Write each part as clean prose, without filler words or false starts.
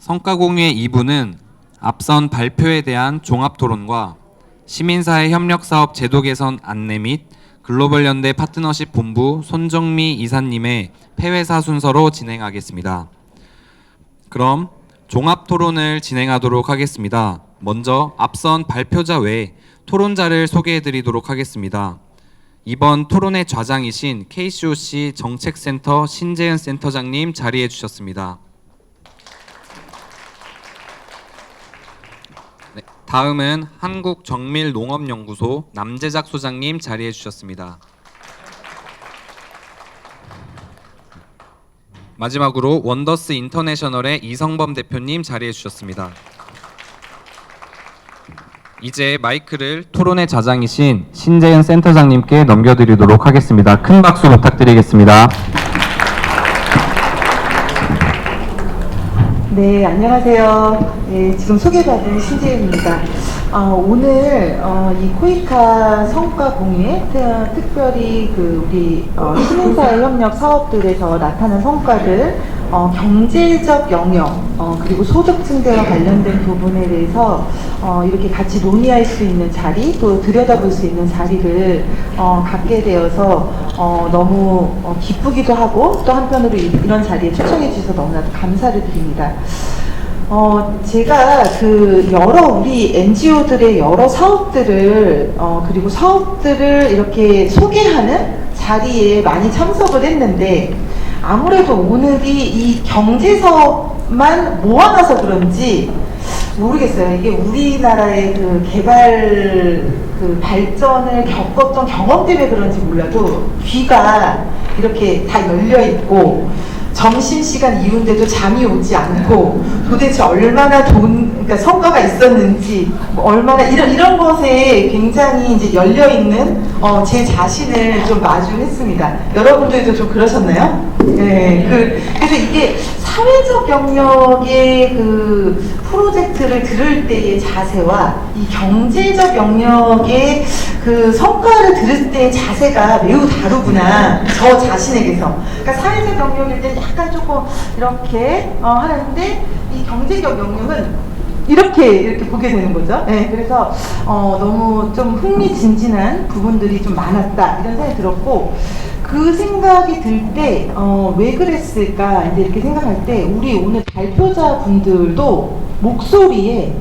성과 공유의 2부는 앞선 발표에 대한 종합토론과 시민사회 협력사업 제도 개선 안내 및 글로벌 연대 파트너십 본부 손정미 이사님의 폐회사 순서로 진행하겠습니다. 그럼 종합토론을 진행하도록 하겠습니다. 먼저 앞선 발표자 외에 토론자를 소개해드리도록 하겠습니다. 이번 토론의 좌장이신 KCOC 정책센터 신재은 센터장님 자리해 주셨습니다. 네, 다음은 한국정밀농업연구소 남재작 소장님 자리해 주셨습니다. 마지막으로 원더스 인터내셔널의 이성범 대표님 자리해 주셨습니다. 이제 마이크를 토론의 좌장이신 신재은 센터장님께 넘겨드리도록 하겠습니다. 큰 박수 부탁드리겠습니다. 네, 안녕하세요. 네, 지금 소개받은 신재은입니다. 오늘 이 코이카 성과 공유에 특별히 우리 시민사회 협력 사업들에서 나타난 성과를 경제적 영역 그리고 소득 증대와 관련된 부분에 대해서 이렇게 같이 논의할 수 있는 자리, 또 들여다볼 수 있는 자리를 갖게 되어서 너무 기쁘기도 하고, 또 한편으로 이런 자리에 초청해 주셔서 너무나도 감사를 드립니다. 제가 여러 우리 NGO들의 여러 사업들을 그리고 사업들을 이렇게 소개하는 자리에 많이 참석을 했는데, 아무래도 오늘이 이 경제사업만 모아놔서 그런지 모르겠어요. 이게 우리나라의 개발 발전을 겪었던 경험 때문에 그런지 몰라도 귀가 이렇게 다 열려 있고, 점심시간 이후인데도 잠이 오지 않고, 도대체 얼마나 그러니까 성과가 있었는지, 얼마나 이런 것에 굉장히 이제 열려 있는 제 자신을 좀 마주했습니다. 여러분들도 좀 그러셨나요? 네. 그래서 이게 사회적 영역의 프로젝트를 들을 때의 자세와 이 경제적 영역의 성과를 들을 때의 자세가 매우 다르구나, 저 자신에게서. 그러니까 사회적 영역일 때 약간 조금 이렇게 하는데, 이 경제적 영역은 이렇게 보게 되는 거죠. 네, 그래서 너무 좀 흥미진진한 부분들이 좀 많았다, 이런 생각이 들었고, 그 생각이 들 때 왜 그랬을까 이제 이렇게 생각할 때, 우리 오늘 발표자분들도 목소리에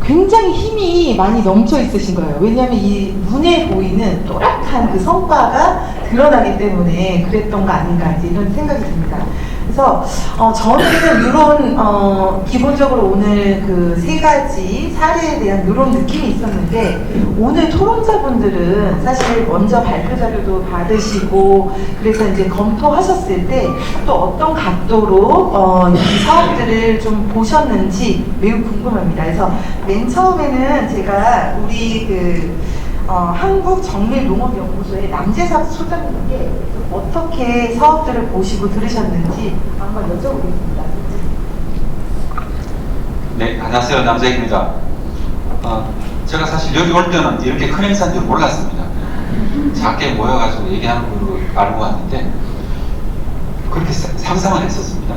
굉장히 힘이 많이 넘쳐 있으신 거예요. 왜냐하면 이 눈에 보이는 또렷한 성과가 드러나기 때문에 그랬던 거 아닌가, 이제 이런 생각이 듭니다. 그래서 저는 이런 기본적으로 오늘 세 가지 사례에 대한 이런 느낌이 있었는데, 오늘 토론자분들은 사실 먼저 발표 자료도 받으시고, 그래서 이제 검토하셨을 때 또 어떤 각도로 이 사업들을 좀 보셨는지 매우 궁금합니다. 그래서 맨 처음에는 제가 우리 한국정밀농업연구소의 남재삭 소장님께 어떻게 사업들을 보시고 들으셨는지 한번 여쭤보겠습니다. 네, 안녕하세요. 남재익입니다. 제가 사실 여기 올 때는 이렇게 큰 행사인 줄 몰랐습니다. 작게 모여가지고 얘기하는 걸로 알고 왔는데, 그렇게 상상을 했었습니다.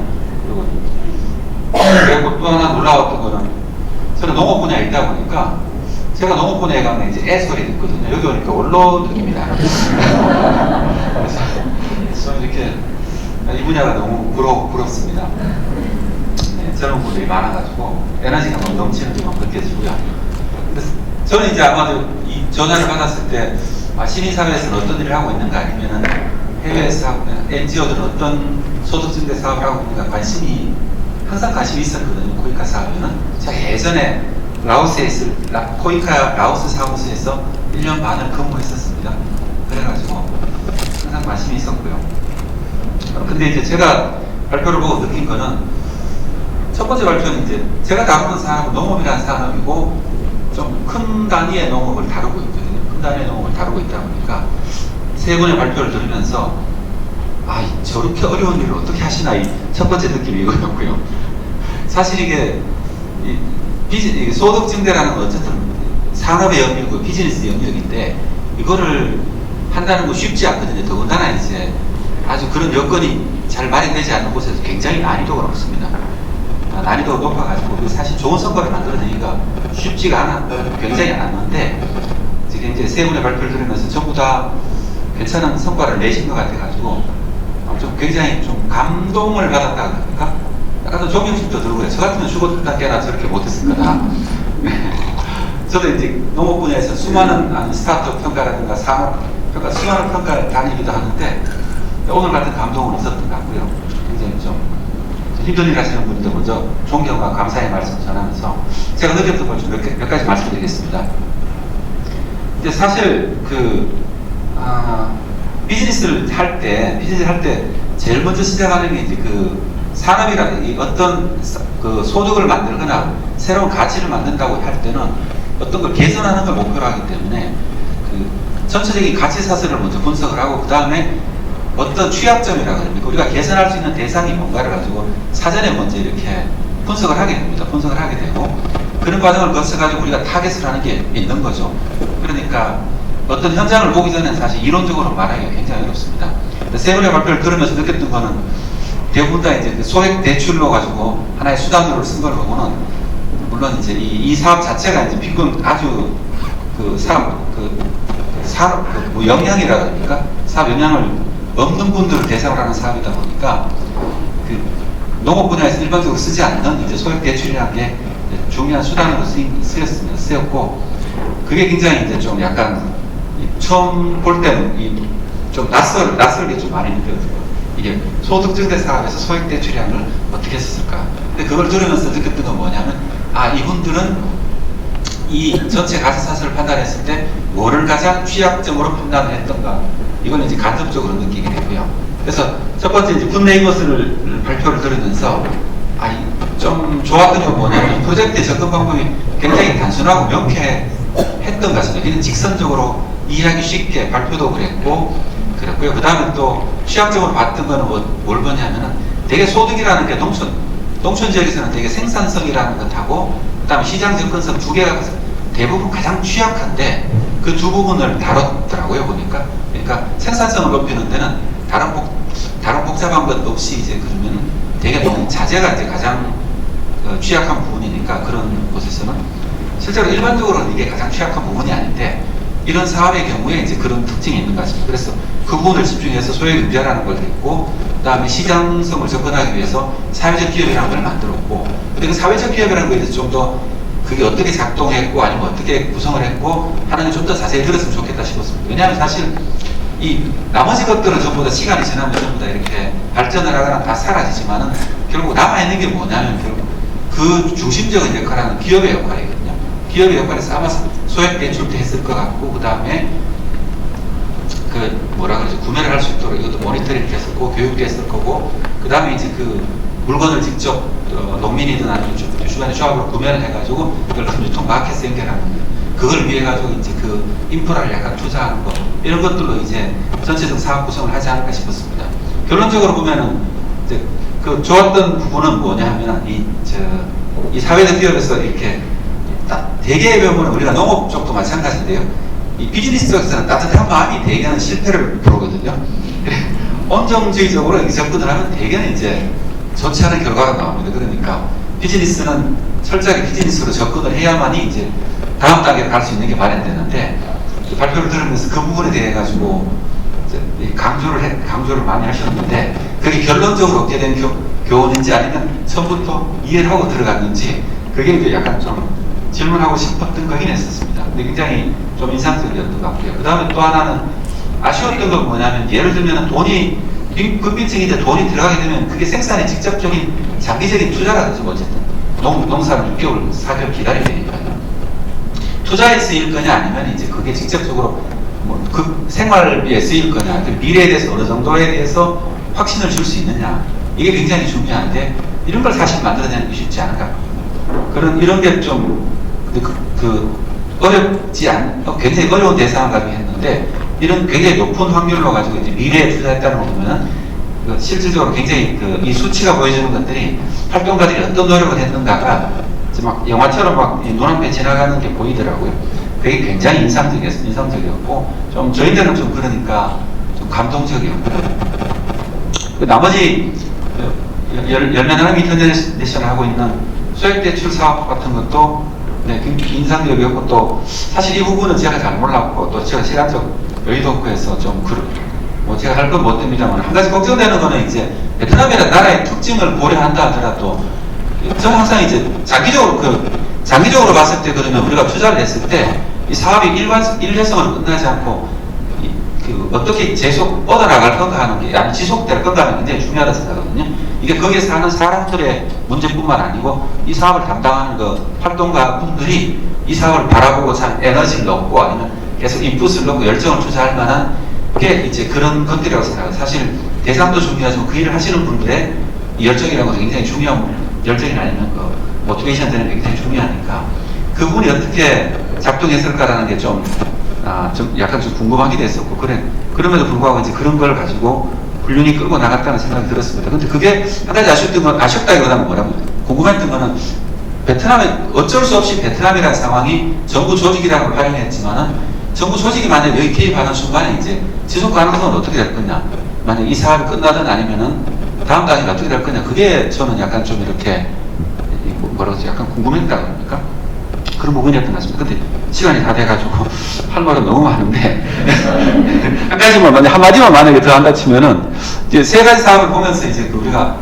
그리고 또 하나 놀라웠던 거는, 저는 농업 분야에 있다 보니까, 제가 농업 분야에 가면 이제 애소리 듣거든요. 여기 오니까 원로 느낌이다. 그래서 저는 이렇게 이 분야가 너무 부럽습니다. 네, 젊은 분들이 많아가지고 에너지가 너무 넘치는 게 느껴지고요. 그래서 저는 이제 아마도 이 전화를 받았을 때 시민사회에서는 어떤 일을 하고 있는가, 아니면은 해외에서 NGO들은 어떤 소득증대 사업을 하고 있는가 항상 관심이 있었거든요. 코이카 사업에는. 제가 예전에 라오스에 코이카 라오스 사무소에서 1년 반을 근무했었습니다. 그래가지고 항상 관심이 있었고요. 근데 이제 제가 발표를 보고 느낀 거는, 첫 번째 발표는 이제 제가 다루는 산업은 농업이라는 산업이고, 좀 큰 단위의 농업을 다루고 있거든요. 큰 단위의 농업을 다루고 있다 보니까 세 분의 발표를 들으면서 저렇게 어려운 일을 어떻게 하시나, 이 첫 번째 느낌이 이거였고요. 사실 이게 소득 증대라는 건 어쨌든 산업의 영역이고 비즈니스 영역인데, 이거를 한다는 거 쉽지 않거든요. 더군다나 이제 아주 그런 여건이 잘 마련되지 않는 곳에서 굉장히 난이도가 높습니다. 난이도가 높아가지고 사실 좋은 성과를 만들어내기가 쉽지가 않아, 굉장히 않았는데 지금 이제 세 분의 발표를 들으면서 전부 다 괜찮은 성과를 내신 것 같아가지고 좀 굉장히 좀 감동을 받았다 그럴까? 약간 좀 존경심도 들고요. 저 같으면 죽었다 깨나 저렇게 못했을 거다. 저도 이제 농업 분야에서 수많은 스타트업 평가라든가 산업 평가, 수많은 평가를 다니기도 하는데 오늘 같은 감동은 없었던 것 같고요. 굉장히 좀 힘든 일 하시는 분들 먼저 존경과 감사의 말씀 전하면서 제가 느꼈던 걸 좀 몇 가지 말씀드리겠습니다. 이제 사실 비즈니스를 할 때 제일 먼저 시작하는 게 이제 산업이라는 이 어떤 소득을 만들거나 새로운 가치를 만든다고 할 때는 어떤 걸 개선하는 걸 목표로 하기 때문에 전체적인 가치 사슬을 먼저 분석을 하고 그 다음에 어떤 취약점이라고 합니까? 우리가 개선할 수 있는 대상이 뭔가를 가지고 사전에 먼저 이렇게 분석을 하게 됩니다. 분석을 하게 되고 그런 과정을 거쳐가지고 우리가 타겟을 하는 게 있는 거죠. 그러니까 어떤 현장을 보기 전에 사실 이론적으로 말하기가 굉장히 어렵습니다. 세 분의 발표를 들으면서 느꼈던 거는 대부분 다 이제 소액 대출로 가지고 하나의 수단으로 쓴 걸 보고는 물론 이제 이 사업 자체가 이제 빈곤 아주 사업 영향이라고 합니까? 사업 영향을 없는 분들을 대상으로 하는 사업이다 보니까 농업 분야에서 일반적으로 쓰지 않는 이제 소액 대출이라는 게 중요한 수단으로 쓰였고 그게 굉장히 이제 좀 약간 처음 볼 때는 좀 낯설게 좀 많이 느껴져요. 이게 소득증대 사업에서 소액 대출이라는 걸 어떻게 썼을까? 근데 그걸 들으면서 느꼈던 건 뭐냐면 이분들은 이 전체 가치 사슬을 판단했을 때 뭐를 가장 취약점으로 판단을 했던가 이걸 이제 간접적으로 느끼게 되고요. 그래서 첫 번째 이제 굿네이버스를 발표를 들으면서 좀 좋았던 건 뭐냐면 이 프로젝트의 접근 방법이 굉장히 단순하고 명쾌했던 것 같습니다. 그냥 직선적으로 이해하기 쉽게 발표도 그랬고요. 그 다음에 또 취약점으로 봤던 거는 뭘 보냐면은 되게 소득이라는 게 농촌 지역에서는 되게 생산성이라는 것하고 그 다음에 시장 접근성 두 개가 대부분 가장 취약한데 그 두 부분을 다뤘더라고요 보니까. 그러니까 생산성을 높이는 데는 다른 복잡한 것 없이 이제 그러면 되게 자재가 이제 가장 취약한 부분이니까 그런 곳에서는 실제로 일반적으로는 이게 가장 취약한 부분이 아닌데 이런 사업의 경우에 이제 그런 특징이 있는 것 같습니다. 그래서 그 부분을 집중해서 소액임대라는 걸 했고 그 다음에 시장성을 접근하기 위해서 사회적 기업이라는 걸 만들었고 근데 그 사회적 기업이라는 거에 대해서 좀 더 그게 어떻게 작동했고 아니면 어떻게 구성을 했고 하는 게 좀 더 자세히 들었으면 좋겠다 싶었습니다. 왜냐하면 사실 이 나머지 것들은 전부 다 시간이 지나면 전부 다 이렇게 발전을 하거나 다 사라지지만은 결국 남아있는 게 뭐냐면 결국 그 중심적인 역할을 하는 기업의 역할이거든요. 기업의 역할에서 아마 소액 대출도 했을 것 같고 그 다음에 구매를 할 수 있도록 이것도 모니터링 됐을 거고 교육도 했을 거고 그 다음에 이제 물건을 직접 농민이든 아니면 주변의 조합으로 구매를 해가지고 그걸 유통 마켓에 연결하는 그걸 위해 가지고 이제 인프라를 약간 투자하는 거 이런 것들로 이제 전체적 사업 구성을 하지 않을까 싶었습니다. 결론적으로 보면은 이제 좋았던 부분은 뭐냐면 이 사회적 기업에서 이렇게 대개의 경우는 우리가 농업 쪽도 마찬가지인데요. 이 비즈니스 쪽에서는 따뜻한 마음이 대개는 실패를 부르거든요. 온정주의적으로 접근을 하면 대개는 이제 좋지 않은 결과가 나옵니다. 그러니까 비즈니스는 철저하게 비즈니스로 접근을 해야만이 이제 다음 단계로 갈 수 있는 게 마련되는데 발표를 들으면서 그 부분에 대해 가지고 강조를 많이 하셨는데 그게 결론적으로 얻게 된 교훈인지 아니면 처음부터 이해를 하고 들어갔는지 그게 이제 약간 좀 질문하고 싶었던 거긴 했었습니다. 근데 굉장히 좀 인상적이었던 것 같고요. 그 다음에 또 하나는 아쉬웠던 건 뭐냐면 예를 들면 급빈층인데 돈이 들어가게 되면 그게 생산에 직접적인 장기적인 투자가 되죠. 어쨌든 농사를 6개월, 4개월 기다려야 되니까요. 투자에 쓰일 거냐 아니면 이제 그게 직접적으로 생활비에 쓰일 거냐 그 미래에 대해서 어느 정도에 대해서 확신을 줄 수 있느냐 이게 굉장히 중요한데 이런 걸 사실 만들어내는 게 쉽지 않을까 이런 게 좀 굉장히 어려운 대상감이 했는데 이런 굉장히 높은 확률로 가지고 이제 미래에 투자했다는 거 보면은 실질적으로 굉장히 이 수치가 보여주는 것들이 활동가들이 어떤 노력을 했는가가 막 영화처럼 막 눈앞에 지나가는 게 보이더라고요. 그게 굉장히 인상적이었고 좀 저희들은 좀 그러니까 좀 감동적이었고 나머지 열매나눔 인터내셔널 하고 있는 소액대출 사업 같은 것도 네, 굉장히 인상적이었고 또 사실 이 부분은 제가 잘 몰랐고 또 제가 시간적 여유도 없고 해서 좀 뭐 제가 할 건 못 됩니다만 한 가지 걱정되는 거는 이제 베트남이라는 나라의 특징을 고려한다 하더라도 저는 항상 이제 장기적으로 봤을 때 그러면 우리가 투자를 했을 때 이 사업이 일회성으로 끝나지 않고 어떻게 계속 뻗어나갈 건가 하는 게 아니 지속될 건가 하는 게 굉장히 중요하다고 생각하거든요. 이게 거기에 사는 사람들의 문제뿐만 아니고 이 사업을 담당하는 그 활동가 분들이 이 사업을 바라보고 참 에너지를 넣고 아니면 계속 인풋을 넣고 열정을 투자할 만한 게 이제 그런 것들이라고 생각해요. 사실 대상도 중요하지만 그 일을 하시는 분들의 이 열정이라는 것은 굉장히 중요한 열정이 아니면 그 모티베이션 되는 게 굉장히 중요하니까 그 부분이 어떻게 작동했을까라는 게 좀 약간 좀 궁금하기도 했었고 그럼에도 불구하고 이제 그런 걸 가지고 훌륭히 끌고 나갔다는 생각이 들었습니다. 근데 그게 한 가지 아쉽다기보다는 뭐라고 궁금했던 거는 베트남에 어쩔 수 없이 베트남이라는 상황이 정부 조직이라고 활용했지만은 정부 조직이 만약 여기 개입하는 순간에 이제 지속 가능성은 어떻게 될 거냐, 만약 이 사업이 끝나든 아니면은 다음 단계가 어떻게 될 거냐, 그게 저는 약간 좀 이렇게 뭐라고 하지, 약간 궁금했다고 합니까? 그런 부분이었던 것 같습니다. 근데 시간이 다 돼가지고 할 말은 너무 많은데 한 가지만 한마디만 만약에 더 한다 치면은 이제 세 가지 사업을 보면서 이제 우리가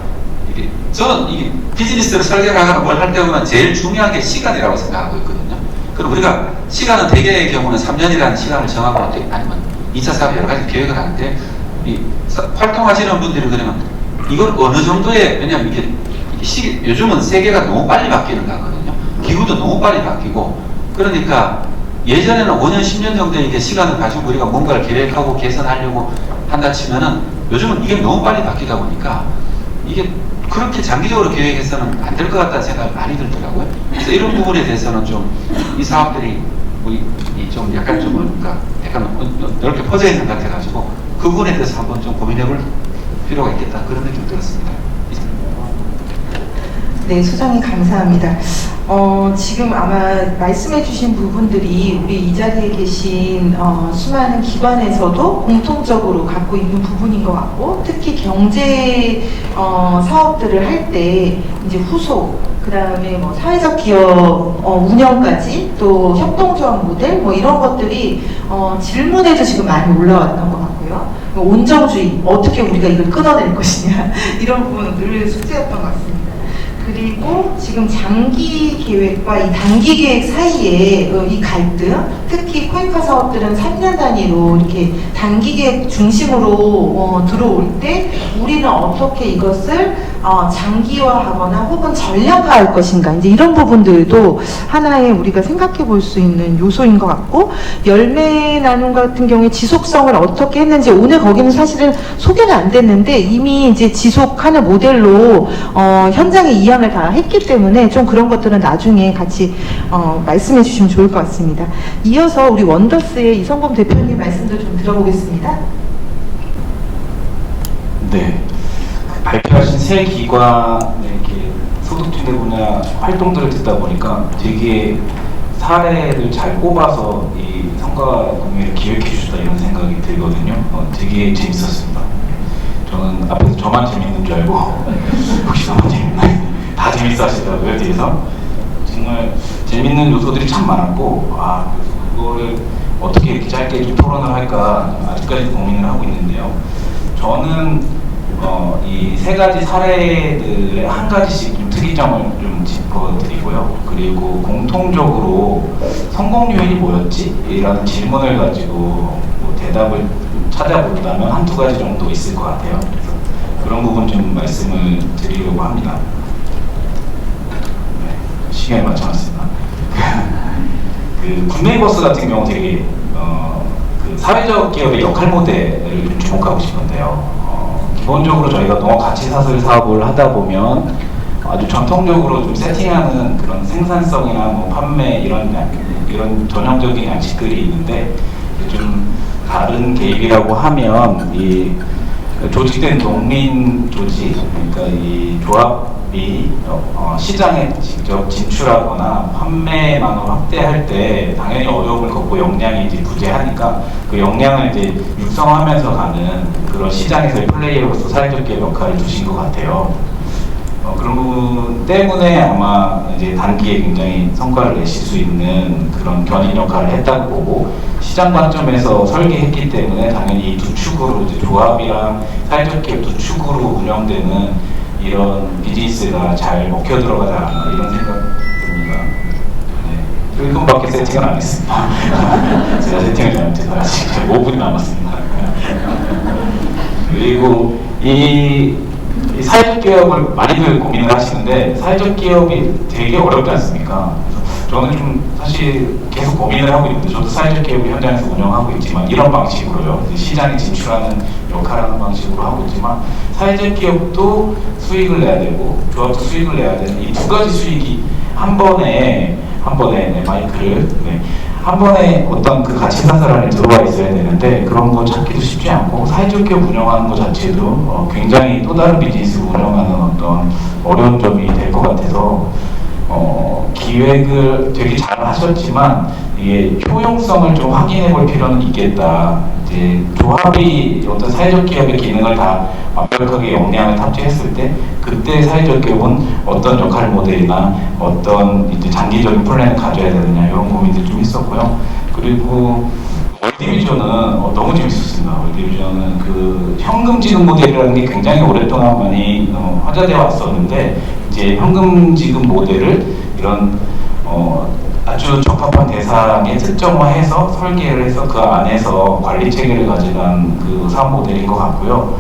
저는 이 비즈니스를 설계하거나 뭘 할 때 보면 제일 중요한 게 시간이라고 생각하고 있거든요. 그럼 우리가 시간은 대개의 경우는 3년이라는 시간을 정하고 아니면 2차 사업 여러 가지 계획을 하는데 이 활동하시는 분들이 그러면 이걸 어느 정도의, 왜냐하면 이게 요즘은 세계가 너무 빨리 바뀌는 거 같거든요. 기후도 너무 빨리 바뀌고, 그러니까 예전에는 5년, 10년 정도의 이렇게 시간을 가지고 우리가 뭔가를 계획하고 개선하려고 한다 치면은 요즘은 이게 너무 빨리 바뀌다 보니까 이게 그렇게 장기적으로 계획해서는 안 될 것 같다는 생각이 많이 들더라고요. 그래서 이런 부분에 대해서는 좀 이 사업들이 좀 약간 좀 뭔가 약간 넓게 퍼져 있는 것 같아가지고 그 부분에 대해서 한번 좀 고민해볼 필요가 있겠다, 그런 느낌이 들었습니다. 네, 소장님 감사합니다. 지금 아마 말씀해주신 부분들이 우리 이 자리에 계신 수많은 기관에서도 공통적으로 갖고 있는 부분인 것 같고, 특히 경제 사업들을 할 때 이제 후속, 그 다음에 뭐 사회적 기업 운영까지, 또 협동조합 모델 뭐 이런 것들이 질문에도 지금 많이 올라왔던 것 같고요. 온정주의, 어떻게 우리가 이걸 끊어낼 것이냐 이런 부분은 늘 숙제였던 것 같습니다. 그리고 지금 장기 계획과 이 단기 계획 사이에 이 갈등, 특히 코이카 사업들은 3년 단위로 이렇게 단기 계획 중심으로 들어올 때 우리는 어떻게 이것을 장기화하거나 혹은 전략화할 것인가, 이제 이런 부분들도 하나의 우리가 생각해 볼 수 있는 요소인 것 같고, 열매 나눔 같은 경우에 지속성을 어떻게 했는지 오늘 거기는 사실은 소개는 안 됐는데 이미 이제 지속하는 모델로 현장에 이양을 다 했기 때문에 좀 그런 것들은 나중에 같이 말씀해 주시면 좋을 것 같습니다. 이어서 우리 원더스의 이성범 대표님 말씀도 좀 들어보겠습니다. 네, 발표하신 세 기관의 이렇게 소득주대 분야 활동들을 듣다 보니까 되게 사례를 잘 꼽아서 이 성과 공유를 기획해 주셨다 이런 생각이 들거든요. 되게 재밌었습니다. 저는 앞에서 저만 재밌는 줄 알고 혹시 저만 재밌나요? 다 재밌어 하시더라고요, 뒤에서. 정말 재밌는 요소들이 참 많았고, 그래서 그거를 어떻게 이렇게 짧게 좀 토론을 할까 아직까지 고민을 하고 있는데요. 저는 이 세 가지 사례들의 한 가지씩 좀 특이점을 좀 짚어드리고요. 그리고 공통적으로 성공 요인이 뭐였지? 이라는 질문을 가지고 뭐 대답을 찾아본다면 한두 가지 정도 있을 것 같아요. 그래서 그런 부분 좀 말씀을 드리려고 합니다. 네, 시간에 맞춰놨습니다. 그 굿네이버스 같은 경우 되게 그 사회적 기업의 역할 모델을 좀 주목하고 싶은데요. 기본적으로 저희가 농업 가치 사슬 사업을 하다 보면 아주 전통적으로 좀 세팅하는 그런 생산성이나 뭐 판매 이런 전형적인 양식들이 있는데, 좀 다른 개입이라고 하면 이 조직된 농민 조직, 그러니까 이 조합이 시장에 직접 진출하거나 판매망을 확대할 때 당연히 어려움을 겪고 역량이 이제 부재하니까 그 역량을 이제 육성하면서 가는 그런 시장에서의 플레이어로서 사회적 기업 역할을 주신 것 같아요. 그런 부분 때문에 아마 이제 단기에 굉장히 성과를 내실 수 있는 그런 견인 역할을 했다고 보고, 시장 관점에서 설계했기 때문에 당연히 이 두 축으로 이제 조합이랑 사회적 기업 두 축으로 운영되는 이런 비즈니스가 잘 먹혀 들어가지 않나 이런 생각 듭니다. 네. 1분밖에 세팅을 안 했습니다. 제가 세팅을 잘못해서 아직 5분이 남았습니다. 그리고 이 사회적 기업을 많이들 고민을 하시는데, 사회적 기업이 되게 어렵지 않습니까? 그래서 저는 좀 사실 계속 고민을 하고 있는데, 저도 사회적 기업을 현장에서 운영하고 있지만 이런 방식으로요, 시장에 진출하는 역할하는 방식으로 하고 있지만, 사회적 기업도 수익을 내야 되고 조합도 수익을 내야 되는 이 두 가지 수익이 한 번에 네, 마이크를 한 번에 어떤 그 가치 산설 안에 들어와 있어야 되는데, 그런 거 찾기도 쉽지 않고, 사회적 기업 운영하는 것 자체도 굉장히 또 다른 비즈니스를 운영하는 어떤 어려운 점이 될 것 같아서, 기획을 되게 잘 하셨지만 이게 효용성을 좀 확인해 볼 필요는 있겠다. 이제 조합이 어떤 사회적 기업의 기능을 다 완벽하게 역량을 탑재했을 때, 그때 사회적 기업은 어떤 역할 모델이나 어떤 이제 장기적인 플랜을 가져야 되느냐, 이런 고민들 좀 있었고요. 그리고 월디비전은 너무 재밌었습니다. 월디비전은 그 현금 지급 모델이라는 게 굉장히 오랫동안 많이 화제되어 왔었는데, 이제 현금 지급 모델을 이런 아주 적합한 대상에 특정화해서 설계를 해서 그 안에서 관리 체계를 가져간 그 사업 모델인 것 같고요.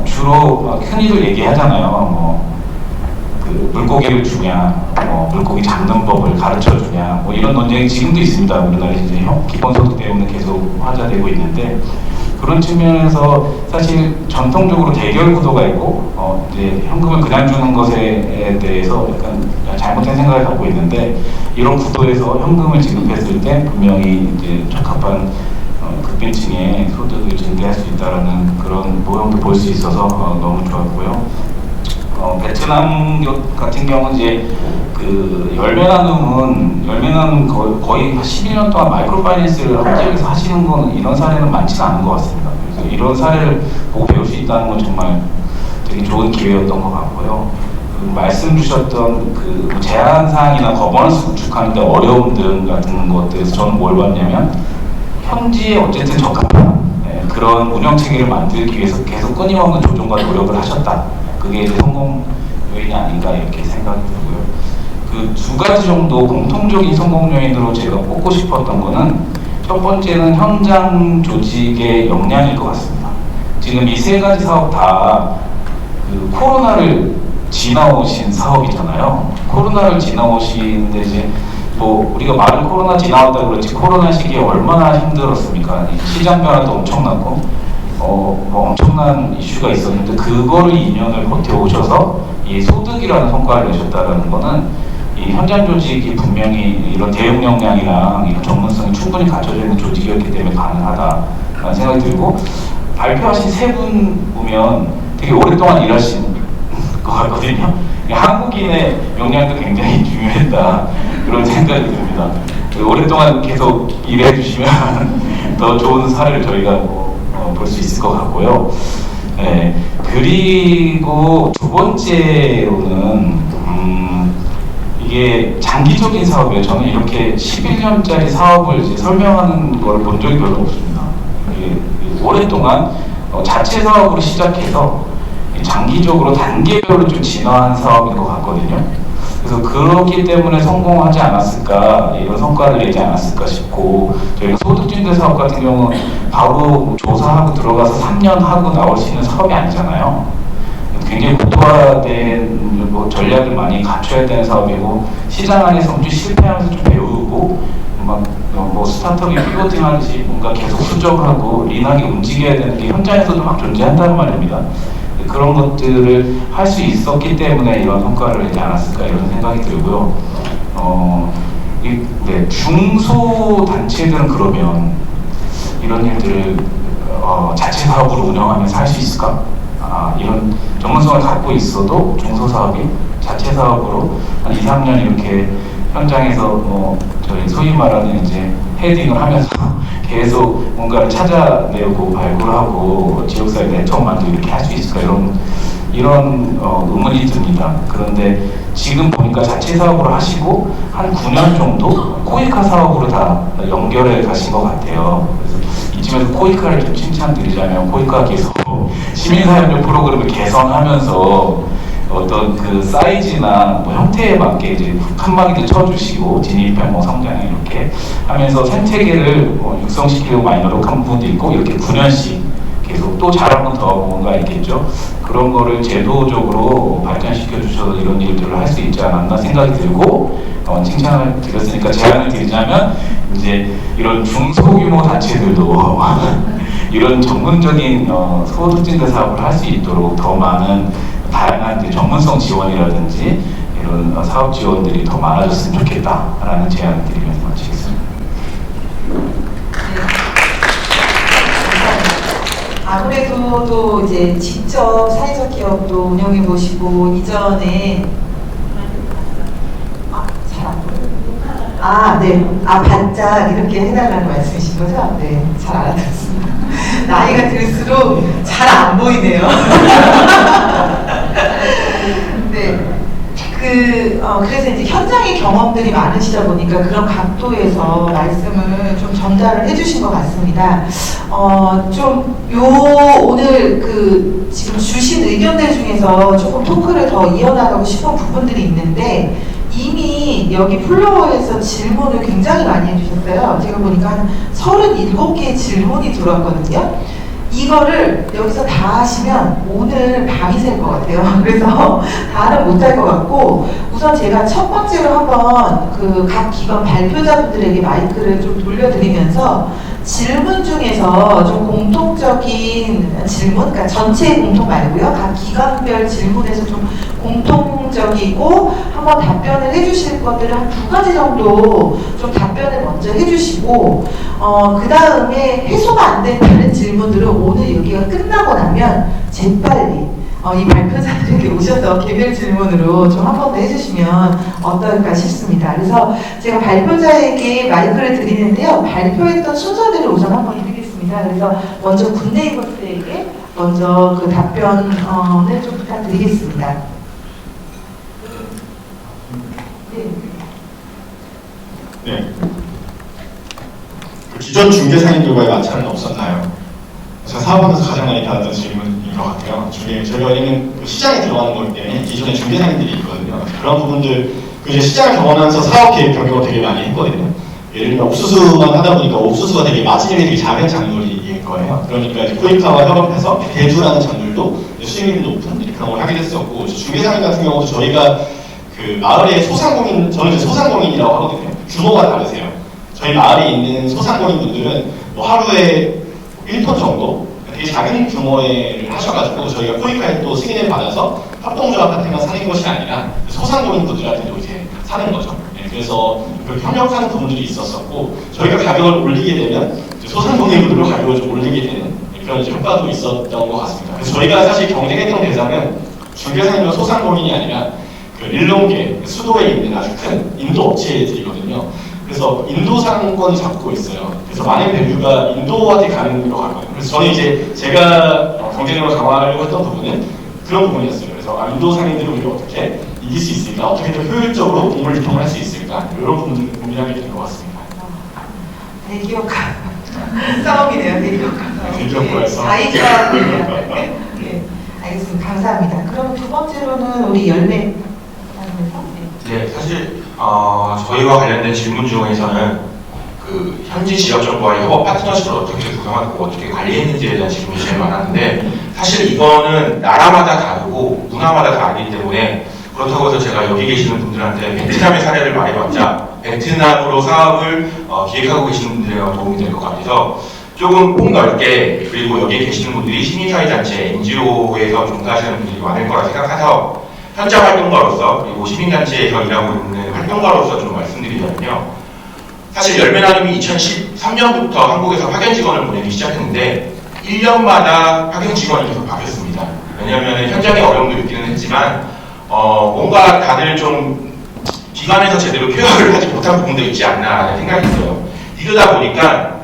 주로 흔히들 얘기하잖아요. 그 물고기를 주냐, 물고기 잡는 법을 가르쳐 주냐, 이런 논쟁이 지금도 있습니다. 우리나라에 이제 기본소득 때문에 계속 화제되고 있는데, 그런 측면에서 사실 전통적으로 대결 구도가 있고, 이제 현금을 그냥 주는 것에 대해서 약간 잘못된 생각을 갖고 있는데, 이런 구도에서 현금을 지급했을 때 분명히 이제 적합한 극빈층의 소득을 증대할 수 있다라는 그런 모형도 볼 수 있어서 너무 좋았고요. 베트남 같은 경우는 이제 그 열매나눔은 거의 11년 동안 마이크로 파이낸스를 한 지역에서 하시는 건 이런 사례는 많지는 않은 것 같습니다. 그래서 이런 사례를 보고 배울 수 있다는 건 정말 되게 좋은 기회였던 것 같고요. 말씀 주셨던 그 제한 사항이나 거버넌스 구축하는데 어려움들 같은 것들에서 저는 뭘 봤냐면, 현지에 어쨌든 적합한 그런 운영 체계를 만들기 위해서 계속 끊임없는 조정과 노력을 하셨다. 그게 이제 성공 요인이 아닌가 이렇게 생각이 들고요. 그 두 가지 정도 공통적인 성공 요인으로 제가 꼽고 싶었던 거는, 첫 번째는 현장 조직의 역량일 것 같습니다. 지금 이 세 가지 사업 다 그 코로나를 지나오신 사업이잖아요. 코로나를 지나오시는데 이제 우리가 말은 코로나 지나왔다고 그렇지, 코로나 시기에 얼마나 힘들었습니까? 시장 변화도 엄청났고 엄청난 이슈가 있었는데, 그거를 2년을 버텨오셔서 이 소득이라는 성과를 내셨다는 거는, 이 현장 조직이 분명히 이런 대응 역량이랑 이런 전문성이 충분히 갖춰져 있는 조직이었기 때문에 가능하다라는 생각이 들고, 발표하신 세 분 보면 되게 오랫동안 일하신 것 같거든요. 한국인의 역량도 굉장히 중요했다, 그런 생각이 듭니다. 오랫동안 계속 일해 주시면 더 좋은 사례를 저희가 볼 수 있을 것 같고요. 네. 그리고 두 번째로는 이게 장기적인 사업이에요. 저는 이렇게 11년짜리 사업을 이제 설명하는 걸 본 적이 별로 없습니다. 이게 오랫동안 자체 사업으로 시작해서 장기적으로 단계별로 좀 진화한 사업인 것 같거든요. 그래서 그렇기 때문에 성공하지 않았을까, 이런 성과를 내지 않았을까 싶고, 저희가 소득증대 사업 같은 경우는 바로 조사하고 들어가서 3년 하고 나올 수 있는 사업이 아니잖아요. 굉장히 고도화된 전략을 많이 갖춰야 되는 사업이고, 시장 안에서 엄청 실패하면서 좀 배우고, 스타트업이 피vo팅 하듯이 뭔가 계속 수정하고 린하게 움직여야 되는 게 현장에서도 막 존재한다는 말입니다. 그런 것들을 할 수 있었기 때문에 이런 성과를 내지 않았을까, 이런 생각이 들고요. 중소단체들은 그러면 이런 일들을 자체 사업으로 운영하면서 할 수 있을까? 이런 전문성을 갖고 있어도 중소사업이 자체 사업으로 한 2, 3년 이렇게 현장에서 저희 소위 말하는 이제 헤딩을 하면서 계속 뭔가를 찾아내고 발굴하고 지역사회 네트워크 만들고 이렇게 할 수 있을까, 이런 의문이 듭니다. 그런데 지금 보니까 자체 사업으로 하시고 한 9년 정도 코이카 사업으로 다 연결해 가신 것 같아요. 그래서 이쯤에서 코이카를 좀 칭찬드리자면 코이카께서 시민사회적 프로그램을 개선하면서 어떤 그 사이즈나 뭐 형태에 맞게 이제 칸막이도 쳐주시고 진입형 뭐 성장 이렇게 하면서 생태계를 육성시키려고 많이 노력한 부분도 있고 이렇게 9년씩 계속 또 잘한 건 더 뭔가 있겠죠. 그런 거를 제도적으로 발전시켜 주셔서 이런 일들을 할 수 있지 않았나 생각이 들고 칭찬을 드렸으니까 제안을 드리자면 이제 이런 중소규모 단체들도 이런 전문적인 소득증대 사업을 할 수 있도록 더 많은 다양한 이제 전문성 지원이라든지 이런 사업 지원들이 더 많아졌으면 좋겠다라는 제안을 드리면서 마치겠습니다. 아무래도 또 이제 직접 사회적 기업도 운영해 보시고 이전에 잘 안 보여요. 네. 반짝 이렇게 해달라는 말씀이신 거죠? 네, 잘 알아듣습니다. 나이가 들수록 잘 안 보이네요. 네. 그래서 이제 현장의 경험들이 많으시다 보니까 그런 각도에서 말씀을 좀 전달을 해주신 것 같습니다. 오늘 지금 주신 의견들 중에서 조금 토크를 더 이어나가고 싶은 부분들이 있는데 이미 여기 플로어에서 질문을 굉장히 많이 해주셨어요. 제가 보니까 한 37개의 질문이 들어왔거든요. 이거를 여기서 다 하시면 오늘 밤이 셀 것 같아요. 그래서 다는 못할 것 같고 우선 제가 첫 번째로 한번 각 기관 발표자분들에게 마이크를 좀 돌려드리면서 질문 중에서 좀 공통적인 질문, 그러니까 전체 공통 말고요. 각 기관별 질문에서 좀 공통적이고 한번 답변을 해주실 것들을 한 2가지 정도 좀 답변을 먼저 해주시고 그 다음에 해소가 안 된 다른 질문들은 오늘 여기가 끝나고 나면 재빨리 이 발표자들에게 오셔서 개별 질문으로 좀 한 번 더 해주시면 어떨까 싶습니다. 그래서 제가 발표자에게 마이크를 드리는데요. 발표했던 순서대로 우선 한번 드리겠습니다. 그래서 먼저 굿네이버스에게 먼저 그 답변을 좀 부탁드리겠습니다. 네. 기존 중개상인들과의 마찰은 없었나요? 제가 사업하면서 가장 많이 받았던 질문인 것 같아요. 저희가 왜냐면 시장에 들어가는 거기 때문에 기존에 중개상인들이 있거든요. 그런 부분들, 이제 시장을 경험하면서 사업 계획 변경을 되게 많이 했거든요. 예를 들면 옥수수만 하다 보니까 옥수수가 되게 마진이 되게 작은 작물인 거예요. 그러니까 이제 코이카와 협업해서 대두라는 작물도 수익률이 높은 그런 걸 하게 됐었고, 중개상인 같은 경우도 저희가 마을의 소상공인, 저는 이제 소상공인이라고 하거든요. 규모가 다르세요. 저희 마을에 있는 소상공인 분들은 뭐 하루에 1톤 정도 되게 작은 규모를 하셔가지고 저희가 코이카에 또 승인을 받아서 협동조합 같은 거 사는 것이 아니라 소상공인 분들한테도 이제 사는 거죠. 네, 그래서 협력하는 부분들이 있었었고 저희가 가격을 올리게 되면 소상공인 분들로 가격을 좀 올리게 되는 그런 이제 효과도 있었던 것 같습니다. 그래서 저희가 사실 경쟁했던 대상은 중개상인과 소상공인이 아니라 일론계 수도에 있는 아주 큰 인도 업체들이거든요. 그래서 인도 상권을 잡고 있어요. 그래서 많은 밸류가 인도한테 가는 것 같거든요. 그래서 저는 이제 제가 경쟁력을 강화하려고 했던 부분은 그런 부분이었어요. 그래서 인도 상인들을 우리가 어떻게 이길 수 있을까? 어떻게 더 효율적으로 공을 유통을 할 수 있을까? 이런 부분들을 고민하게 된 것 같습니다. 대기업가 싸움이네요. 대기업가 싸움. 다이가 네, 알겠습니다. 감사합니다. 그럼 두 번째로는 우리 열매 네, 사실 저희와 관련된 질문 중에서는 현지 지역 정부와의 협업 파트너십을 어떻게 구성하고 어떻게 관리했는지에 대한 질문이 제일 많았는데 사실 이거는 나라마다 다르고 문화마다 다르기 때문에 그렇다고 해서 제가 여기 계시는 분들한테 베트남의 사례를 말해봤자 베트남으로 사업을 기획하고 계시는 분들에게 도움이 될 것 같아서 조금 폭넓게 그리고 여기 계시는 분들이 시민사회단체, NGO에서 종사하시는 분들이 많을 거라 생각해서 현장 활동가로서 그리고 시민단체에서 일하고 있는 활동가로서 좀 말씀드리자면요. 사실 열매나눔이 2013년부터 한국에서 파견 직원을 보내기 시작했는데 1년마다 파견 직원이 계속 바뀌었습니다. 왜냐하면 현장의 어려움도 있기는 했지만 뭔가 다들 좀 기관에서 제대로 케어를 하지 못한 부분도 있지 않나라는 생각이 있어요. 이러다 보니까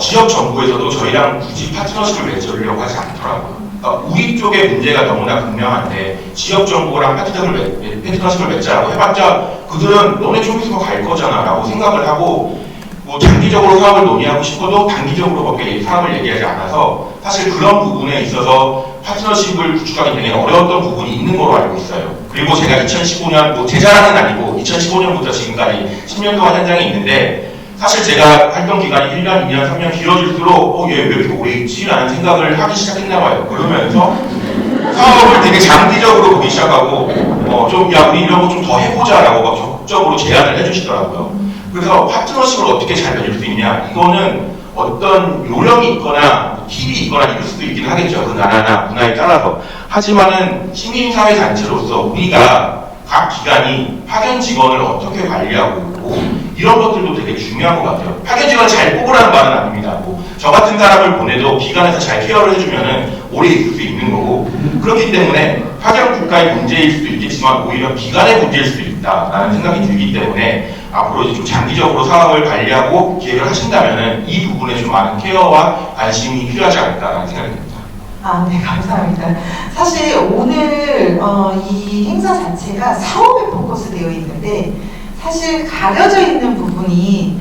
지역 정부에서도 저희랑 굳이 파트너십을 맺으려고 하지 않더라고요. 그러니까 우리 쪽의 문제가 너무나 분명한데 지역 정부랑 파트너십을 맺자라고 해봤자 그들은 너네 좀 있으면 갈 거잖아 라고 생각을 하고 뭐 장기적으로 사업을 논의하고 싶어도 단기적으로밖에 사업을 얘기하지 않아서 사실 그런 부분에 있어서 파트너십을 구축하기 굉장히 어려웠던 부분이 있는 걸로 알고 있어요. 그리고 제가 2015년, 뭐 제 자랑은 아니고 2015년부터 지금까지 10년 동안 현장에 있는데 사실 제가 활동 기간이 1년, 2년, 3년 길어질수록 얘 왜 이렇게 오래 있지? 라는 생각을 하기 시작했나 봐요. 그러면서 사업을 되게 장기적으로 보기 시작하고 야 우리 이런 거 좀 더 해보자 라고 막 적극적으로 제안을 해주시더라고요. 그래서 파트너십을 어떻게 잘 맺을 수 있냐? 이거는 어떤 요령이 있거나 팁이 있거나 이럴 수도 있긴 하겠죠. 그 나라나 문화에 따라서. 하지만은 시민사회단체로서 우리가 각 기관이 파견 직원을 어떻게 관리하고 있고 이런 것들도 되게 중요한 것 같아요. 파견 직원을 잘 뽑으라는 말은 아닙니다. 저 같은 사람을 보내도 기관에서 잘 케어를 해주면은 오래 있을 수 있는 거고 그렇기 때문에 파견 국가의 문제일 수도 있겠지만 오히려 기관의 문제일 수도 있다라는 생각이 들기 때문에 앞으로 이제 좀 장기적으로 사업을 관리하고 기획을 하신다면은 이 부분에 좀 많은 케어와 관심이 필요하지 않을까라는 생각이 듭니다. 네, 감사합니다. 사실 오늘 이 행사 자체가 사업에 포커스되어 있는데 사실 가려져 있는 부분이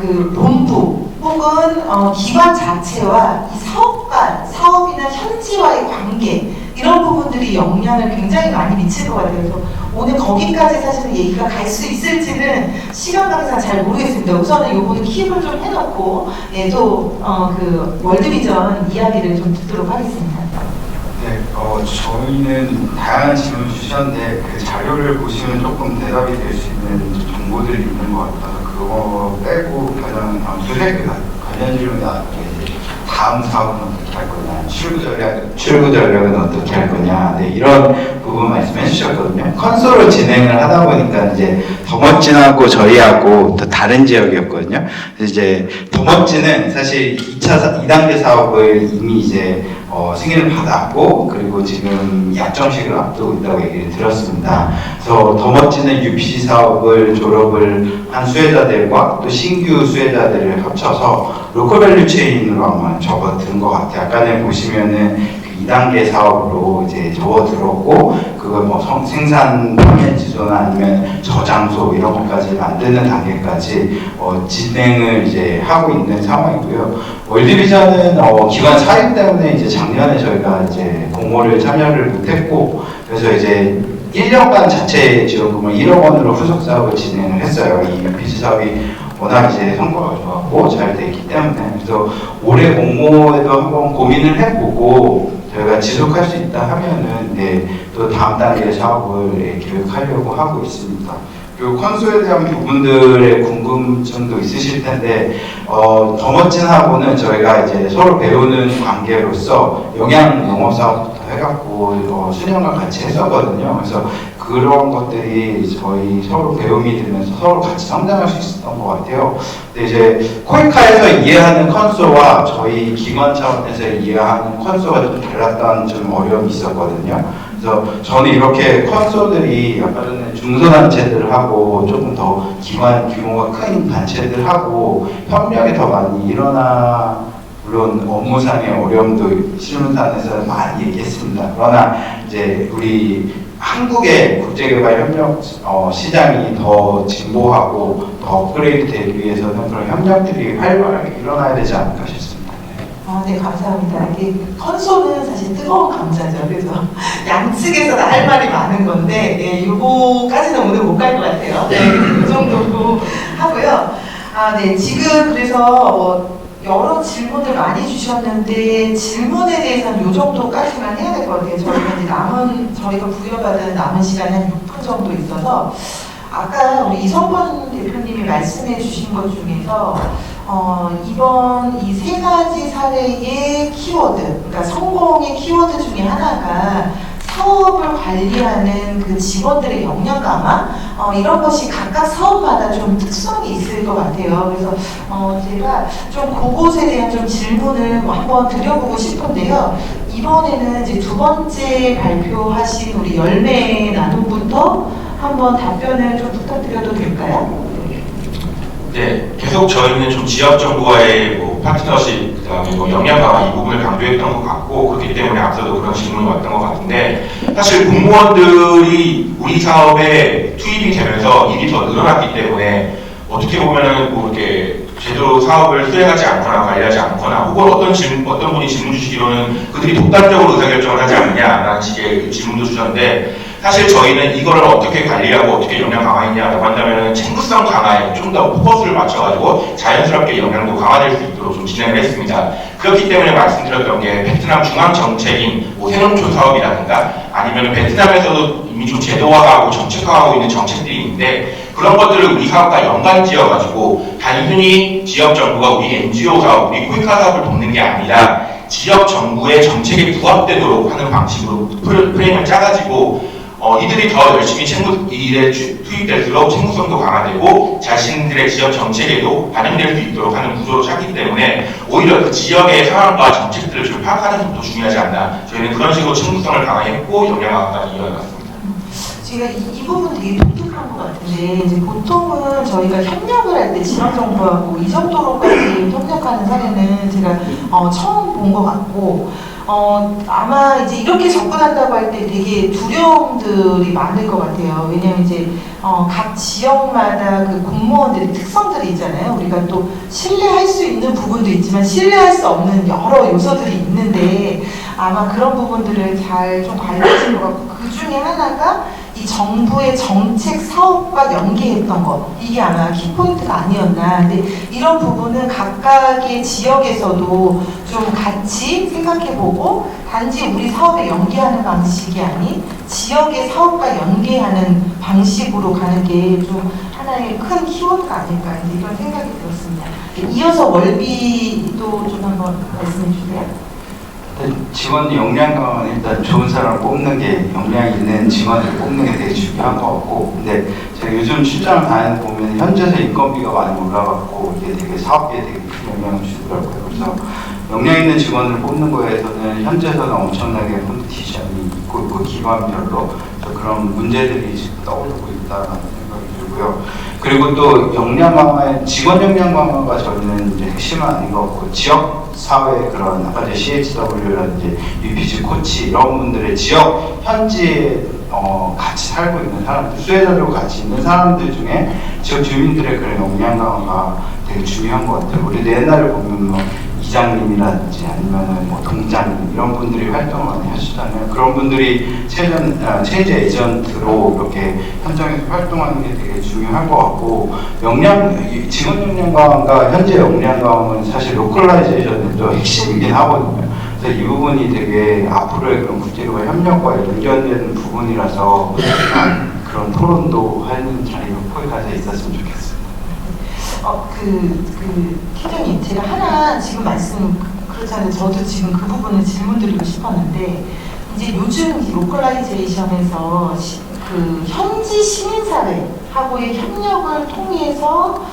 그 본부 혹은 기관 자체와 이 사업이나 현지와의 관계 이런 부분들이 영향을 굉장히 많이 미칠 것 같아요. 그래서 오늘 거기까지 사실은 얘기가 갈 수 있을지는 시간 관계상 잘 모르겠습니다. 우선은 요거는 킵을 좀 해놓고 또 그 월드비전 이야기를 좀 듣도록 하겠습니다. 네, 저희는 다양한 질문 주셨는데 그 자료를 보시면 조금 대답이 될 수 있는 정보들이 있는 것 같아서 그거 빼고 가장 두세 개 관련 질문이 나왔는데 다음 사업은 어떻게 할 거냐, 출구 전략은 어떻게 할 거냐, 네, 이런 부분 말씀해 주셨거든요. 컨소로 진행을 하다 보니까 이제 더멋진하고 저희하고 또 다른 지역이었거든요. 그래서 이제 더멋진은 사실 2단계 사업을 이미 이제 승인을 받았고 그리고 지금 약정식을 앞두고 있다고 얘기를 들었습니다. 그래서 더멋진은 UPC 사업을 졸업을 한 수혜자들과 또 신규 수혜자들을 합쳐서 로컬밸류 체인으로 아마 접어든 것 같아요. 아까는 보시면은 그 2단계 사업으로 이제 접어들었고 그걸 뭐 생산 판매 지소나 아니면 저장소 이런 것까지 만드는 단계까지 진행을 이제 하고 있는 상황이고요. 월드비전은 기관 사유 때문에 이제 작년에 저희가 이제 공모를 참여를 못했고 그래서 이제 1년간 자체 지원금을 1억 원으로 후속 사업을 진행을 했어요. 이 UPC 사업이 워낙 이제 성과가 좋았고 잘 됐기 때문에 그래서 올해 공모에도 한번 고민을 해보고 저희가 지속할 수 있다 하면은 또 다음 단계 사업을 계획하려고 하고 있습니다. 그리고 컨소에 대한 부분들의 궁금증도 있으실 텐데 더멋진하고는 저희가 이제 서로 배우는 관계로서 영양 영업 사업부터 해갖고 수년간 같이 했었거든요. 그래서 그런 것들이 저희 서로 배움이 되면서 서로 같이 성장할 수 있었던 것 같아요. 근데 이제 코이카에서 이해하는 컨소와 저희 기관 차원에서 이해하는 컨소가 좀 달랐던 좀 어려움이 있었거든요. 그래서 저는 이렇게 컨소들이 아까 전에 중소단체들하고 조금 더 기관 규모가 큰 단체들하고 협력이 더 많이 일어나 물론 업무상의 어려움도 실무단에서 많이 얘기했습니다. 그러나 이제 우리 한국의 국제개발협력 시장이 더 진보하고 더 업그레이드 되기 위해서는 그런 협력들이 활발하게 일어나야 되지 않을까 싶습니다. 네, 감사합니다. 이게 컨소는 사실 뜨거운 감자죠. 그래서 양측에서 다 할 말이 많은 건데, 요거까지는 오늘 못 갈 것 같아요. 네, 이 정도로 하고요. 네, 지금 그래서 여러 질문을 많이 주셨는데, 질문에 대해서는 요 정도까지만 해야 될 것 같아요. 저희가 이제 저희가 부여받은 남은 시간이 한 6분 정도 있어서, 아까 우리 이성권 대표님이 말씀해 주신 것 중에서, 이번 이 세 가지 사례의 키워드, 그러니까 성공의 키워드 중에 하나가 사업을 관리하는 그 직원들의 역량 강화, 이런 것이 각각 사업마다 좀 특성이 있을 것 같아요. 그래서 제가 좀 그것에 대한 좀 질문을 한번 드려보고 싶은데요. 이번에는 이제 두 번째 발표하신 우리 열매 나눔부터 한번 답변을 좀 부탁드려도 될까요? 네, 계속 저희는 좀 지역 정부와의 뭐 파트너십, 그다음에 뭐 역량 강화 이 부분을 강조했던 것 같고 그렇기 때문에 앞서도 그런 질문이 왔던 것 같은데 사실 공무원들이 우리 사업에 투입이 되면서 일이 더 늘어났기 때문에 어떻게 보면은 뭐 이렇게 제대로 사업을 수행하지 않거나 관리하지 않거나 혹은 어떤 분이 질문 주시기로는 그들이 독단적으로 의사결정을 하지 않느냐라는 식의 질문도 주셨는데 사실 저희는 이거를 어떻게 관리하고 어떻게 역량 강화했냐라고 한다면 친구성 강화에 좀 더 포커스를 맞춰가지고 자연스럽게 역량도 강화될 수 있도록 좀 진행을 했습니다. 그렇기 때문에 말씀드렸던 게 베트남 중앙정책인 뭐 새농촌 사업이라든가 아니면 베트남에서도 이미 좀 제도화하고 정책화하고 있는 정책들이 있는데 그런 것들을 우리 사업과 연관지어가지고 단순히 지역 정부가 우리 NGO 사업, 우리 코이카 사업을 돕는 게 아니라 지역 정부의 정책에 부합되도록 하는 방식으로 프레임을 짜가지고 이들이 더 열심히 일에 투입될수록 책무성도 강화되고 자신들의 지역 정책에도 반영될 수 있도록 하는 구조로 짰기 때문에 오히려 그 지역의 상황과 정책들을 좀 파악하는 것도 중요하지 않나 저희는 그런 식으로 책무성을 강화했고 역량 강화까지 이어갔습니다. 제가 이 부분 되게 독특한 것 같은데 이제 보통은 저희가 협력을 할 때 지방정부하고 이 정도로까지 협력하는 사례는 제가 처음 본 것 같고 아마 이제 이렇게 접근한다고 할 때 되게 두려움들이 많을 것 같아요. 왜냐면 이제 각 지역마다 그 공무원들의 특성들이 있잖아요. 우리가 또 신뢰할 수 있는 부분도 있지만 신뢰할 수 없는 여러 요소들이 있는데 아마 그런 부분들을 잘 좀 관리하신 것 같고 그 중에 하나가 이 정부의 정책 사업과 연계했던 것 이게 아마 키포인트가 아니었나. 근데 이런 부분은 각각의 지역에서도 좀 같이 생각해보고 단지 우리 사업에 연계하는 방식이 아닌 지역의 사업과 연계하는 방식으로 가는 게 좀 하나의 큰 키워드가 아닐까 이런 생각이 들었습니다. 이어서 월비도 좀 한번 말씀해 주세요. 직원 역량 강화는 일단 좋은 사람을 뽑는 게 역량 있는 직원을 뽑는 게 되게 중요한 것 같고 근데 제가 요즘 출장을 다니다 보면 현지에서 인건비가 많이 올라갔고 이게 되게 사업비에 되게 큰 영향을 주더라고요. 그래서 역량 있는 직원을 뽑는 거에서는 현지에서는 엄청나게 컴피티션이 있고 기관별로 그런 문제들이 지금 떠오르고 있다는 생각이 들고요. 그리고 또 역량 강화, 직원 역량 강화가 저희는 이제 핵심은 아닌 것 같고 지역 사회 그런 아까 이제 CHW라든지 UPG 코치 이런 분들의 지역 현지에 같이 살고 있는 사람들, 수혜자들과 같이 있는 사람들 중에 지역 주민들의 그런 역량 강화가 되게 중요한 것 같아요. 우리도 옛날에 보면 뭐 이장님이라든지 아니면은 뭐 동장님 이런 분들이 활동을 많이 하시잖아요. 그런 분들이 체제 에이전트로 이렇게 현장에서 활동하는 게 되게 중요할 것 같고 직원 역량 강화가 현재 역량 강화는 사실 로컬라이제이션도 핵심이긴 하거든요. 그래서 이 부분이 되게 앞으로의 그런 국제적인 협력과 연결되는 부분이라서 그런 토론도 하는 자리가 포획해서 있었으면 좋겠어요. 팀장님, 제가 하나 지금 말씀 그렇잖아요. 저도 지금 그 부분을 질문드리고 싶었는데 이제 요즘 이 로컬라이제이션에서 그 현지 시민사회하고의 협력을 통해서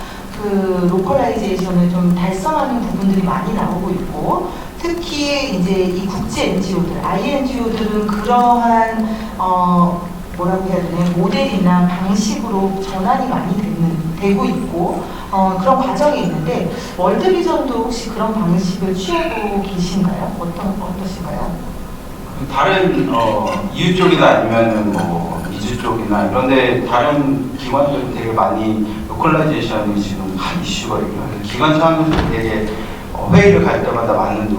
그 로컬라이제이션을 좀 달성하는 부분들이 많이 나오고 있고 특히 이제 이 국제 NGO들, INGO들은 그러한 뭐라고 해야 되나 모델이나 방식으로 전환이 많이 되고 있고 그런 과정이 있는데 월드비전도 혹시 그런 방식을 취하고 계신가요? 어떠신가요? 다른 EU 쪽이나 아니면은 뭐 미주 쪽이나 이런데 다른 기관들은 되게 많이 로컬라이제이션이 지금 한 이슈거든요. 기관 차원에서 되게 회의를 갈 때마다 많은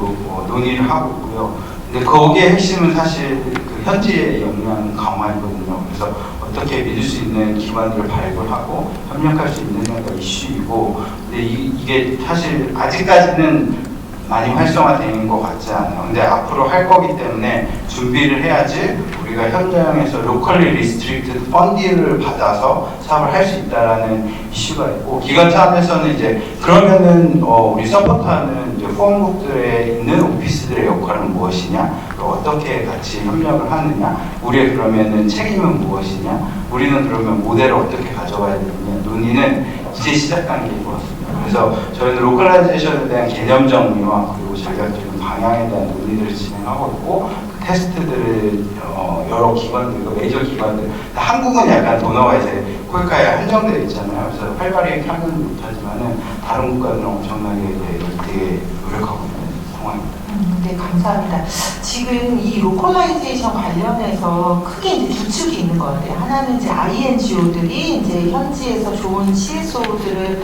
논의를 하고 있고요. 근데 거기에 핵심은 사실 그 현지의 역량 강화이거든요. 그래서 어떻게 믿을 수 있는 기관들을 발굴하고 협력할 수 있느냐가 이슈이고, 근데 이게 사실 아직까지는 많이 활성화되는 것 같지 않아요. 근데 앞으로 할 거기 때문에 준비를 해야지 우리가 현장에서 로컬리 리스트릭트 펀딩을 받아서 사업을 할 수 있다라는 이슈가 있고, 기관 차원에서는 이제 그러면은 우리 서포트하는 이제 후원국들에 있는 오피스들의 역할은 무엇이냐, 어떻게 같이 협력을 하느냐, 우리의 그러면은 책임은 무엇이냐, 우리는 그러면 모델을 어떻게 가져가야 되느냐 논의는 이제 시작 단계인 것 같습니다. 그래서 저희는 로컬라이제이션에 대한 개념 정리와 그리고 전략적인 방향 방향에 대한 논의들을 진행하고 있고 그 테스트들을 여러 기관들, 메이저 기관들, 한국은 약간 도너가 이제 콜카에 한정되어 있잖아요. 그래서 활발히 하는 못하지만은 다른 국가들은 엄청나게 되게 노력하고 있는 상황입니다. 네, 감사합니다. 지금 이 로컬라이제이션 관련해서 크게 이제 두 축이 있는 것 같아요. 하나는 이제 INGO들이 이제 현지에서 좋은 CSO들을,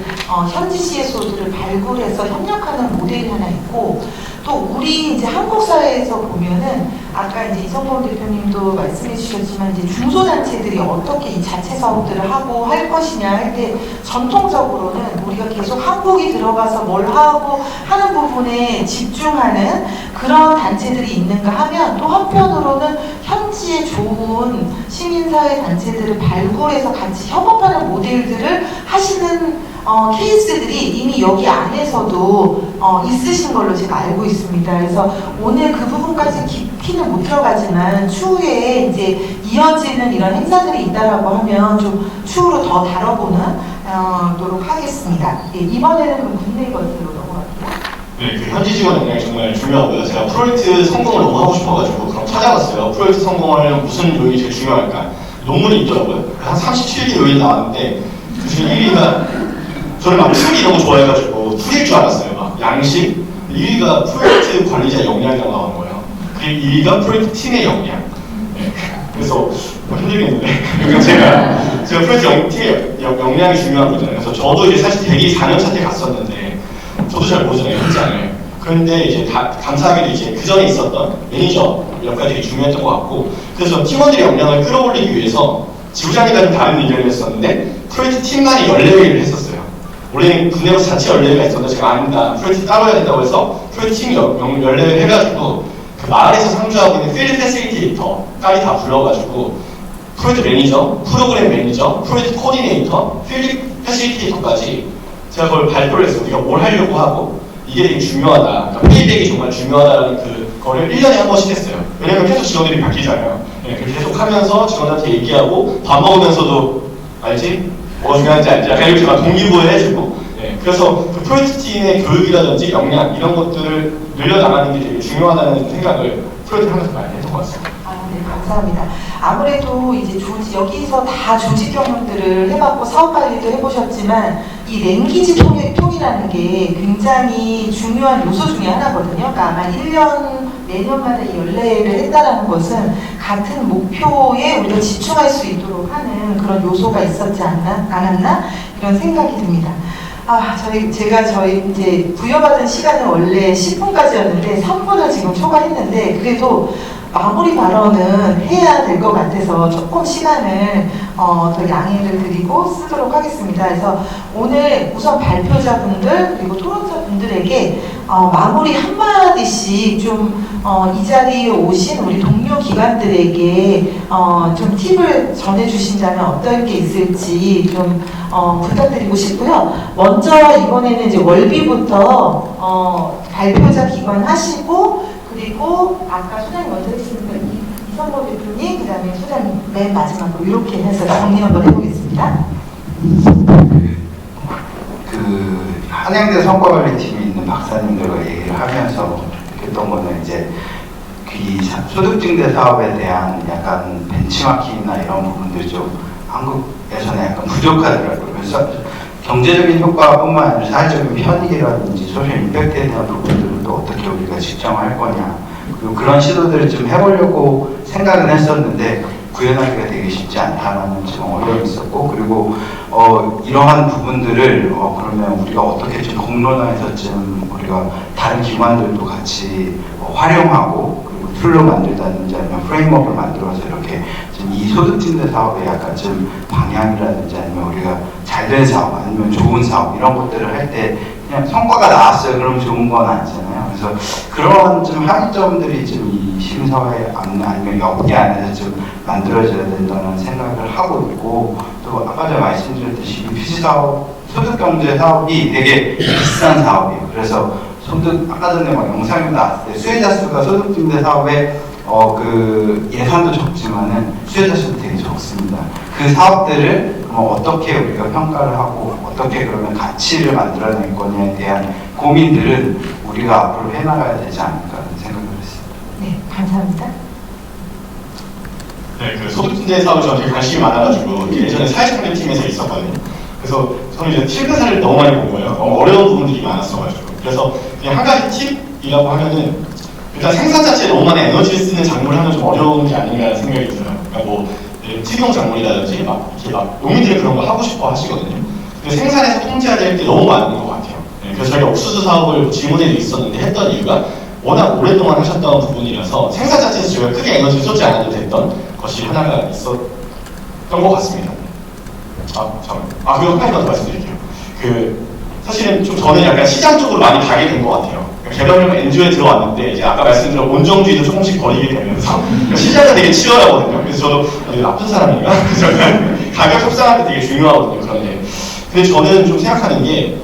현지 CSO들을 발굴해서 협력하는 모델이 하나 있고, 또 우리 이제 한국 사회에서 보면은 아까 이제 이성범 대표님도 말씀해 주셨지만 이제 중소단체들이 어떻게 이 자체 사업들을 하고 할 것이냐 할 때 전통적으로는 우리가 계속 한국이 들어가서 뭘 하고 하는 부분에 집중하는 그런 단체들이 있는가 하면 또 한편으로는 현지에 좋은 시민사회 단체들을 발굴해서 같이 협업하는 모델들을 하시는 케이스들이 이미 여기 안에서도 있으신 걸로 제가 알고 있습니다. 그래서 오늘 그 부분까지 깊이는 못 들어가지만 추후에 이제 이어지는 이런 행사들이 있다라고 하면 좀 추후로 더 다뤄보도록 하겠습니다. 예, 이번에는 그럼 국내 것으로 넘어갈게요. 네, 그 현지 지원 역량이 정말 중요하고요. 제가 프로젝트 성공을 너무 하고 싶어가지고 그럼 찾아봤어요. 프로젝트 성공하려면 무슨 요인이 제일 중요할까? 논문이 있더라고요. 한 37개 요인이 나왔는데 그 중에 1위가 저는 막 풀이 너무 좋아해가지고 풀일 줄 알았어요. 막 양식 1위가 프로젝트 관리자 역량이라고 나오는 거예요. 그리고 2위가 프로젝트 팀의 역량. 네. 그래서 힘들겠는데 그러니까 제가 프로젝트 팀의 역량이 중요한 거잖아요. 그래서 저도 이제 사실 대기 4년차 때 갔었는데 저도 잘 모르잖아요, 현장을. 그런데 이제 감사하게도 이제 그 전에 있었던 매니저 역할이 되게 중요했던 것 같고, 그래서 팀원들의 역량을 끌어올리기 위해서 지부장님과 좀 다른 의견을 했었는데 프로젝트 팀만이 14회를 했었어요. 원래는 군대에서 자체 연례가 있었는데 제가 아닙니다. 프로젝트 따로 해야 된다고 해서 프로젝트 팀 연례를 해가지고 그 마을에서 상주하고 있는 필드 패시리테이터까지 다 불러가지고 프로젝트 매니저, 프로그램 매니저, 프로젝트 코디네이터, 필드 패시리테이터까지 제가 그걸 발표를 했어요. 우리가 뭘 하려고 하고 이게 되게 중요하다. 그러니까 피드백이 정말 중요하다는 그거를 1년에 한 번씩 했어요. 왜냐면 계속 직원들이 바뀌잖아요. 네, 계속 하면서 직원한테 얘기하고 밥 먹으면서도 알지? 뭐가 중요한지 알지? 약간 이렇게 막 동기부여 해주고, 네, 그래서 그 프로젝트 팀의 교육이라든지 역량 이런 것들을 늘려나가는 게 되게 중요하다는 생각을 프로젝트 하면서 많이 했던 것 같습니다. 네, 감사합니다. 아무래도 이제 여기서 다 조직 경험들을 해봤고 사업 관리도 해보셨지만 이 랭귀지 통이라는 게 굉장히 중요한 요소 중에 하나거든요. 그러니까 아마 1년, 매년마다 이 연례를 했다라는 것은 같은 목표에 우리가 집중할 수 있도록 하는 그런 요소가 있었지 않았나 이런 생각이 듭니다. 제가 이제 부여받은 시간은 원래 10분까지였는데 3분을 지금 초과했는데 그래도 마무리 발언은 해야 될 것 같아서 조금 시간을 더 양해를 드리고 쓰도록 하겠습니다. 그래서 오늘 우선 발표자분들 그리고 토론자분들에게 마무리 한마디씩 좀 이 자리에 오신 우리 동료 기관들에게 좀 팁을 전해주신다면 어떤 게 있을지 좀 부탁드리고 싶고요. 먼저 이번에는 이제 월비부터 발표자 기관 하시고 그리고 아까 소장님 먼저 했으니까 이성범 대표님, 그 다음에 소장님 맨 마지막으로 이렇게 해서 정리 한번 해보겠습니다. 그 한양대 성과관리팀이 있는 박사님들과 얘기를 하면서 했던 거는 이제 이 소득증대 사업에 대한 약간 벤치마킹이나 이런 부분들 좀 한국에서는 약간 부족하더라고요. 그래서 경제적인 효과뿐만 아니라 사회적인 편익이라든지 소셜 임팩트에 대한 부분들을 또 어떻게 우리가 측정할 거냐, 그리고 그런 시도들을 좀 해보려고 생각은 했었는데 구현하기가 되게 쉽지 않다는 좀 어려움이 있었고, 그리고 이러한 부분들을 그러면 우리가 어떻게 좀 공론화해서 좀 우리가 다른 기관들도 같이 활용하고 그리고 툴로 만들다든지 아니면 프레임워크를 만들어서 이렇게 좀 이 소득증대 사업의 약간 좀 방향이라든지 아니면 우리가 잘된 사업 아니면 좋은 사업 이런 것들을 할 때 그냥 성과가 나왔어요 그럼 좋은 건 아니잖아요. 그래서 그런 좀 합의점들이 좀 이 시민사회 아니면 업계 안에서 좀 만들어져야 된다는 생각을 하고 있고, 또 아까 전에 말씀드렸듯이 PC 사업, 소득경제 사업이 되게 비싼 사업이에요. 그래서 아까 전에 막 영상이 나왔을 때 수혜자 수가 소득증대 사업에 그 예산도 적지만은 수혜자 수도 되게 적습니다. 그 사업들을 어떻게 우리가 평가를 하고 어떻게 그러면 가치를 만들어낼 거냐에 대한 고민들은 우리가 앞으로 해나가야 되지 않을까 생각을 했습니다. 네, 감사합니다. 네, 그 소득증대 사업에 저는 되게 관심이 많아가지고 예전에 사회창립팀에서 있었거든요. 그래서 저는 이제 실근사를 너무 많이 본 거예요. 너무 어려운 부분들이 많았어가지고. 그래서 그냥 한 가지 팁이라고 하면은 일단 생산 자체에 너무 많은 에너지를 쓰는 작물을 하면 좀 어려운 게 아닌가 생각이 들어요. 그러니까 뭐 식용 작물이라든지 막 이렇게 막 농민들이 그런 거 하고 싶어 하시거든요. 근데 생산에서 통제해야 될 게 너무 많은 것 같아요. 네, 그래서 저희가 옥수수 사업을 질문에도 있었는데 했던 이유가 워낙 오랫동안 하셨던 부분이라서 생산 자체에서 저희가 크게 에너지를 쏟지 않아도 됐던 것이 하나가 있었던 것 같습니다. 그리고 한 가지만 더 말씀드릴게요. 사실은 좀 저는 약간 시장 쪽으로 많이 가게 된 것 같아요. 개발용 NGO에 들어왔는데 이제 아까 말씀드린 온정주의도 조금씩 버리게 되면서 시장은 되게 치열하거든요. 그래서 저도 되게 나쁜 사람인가? 저는 가격 협상할 때 되게 중요하거든요. 그런데 근데 저는 좀 생각하는 게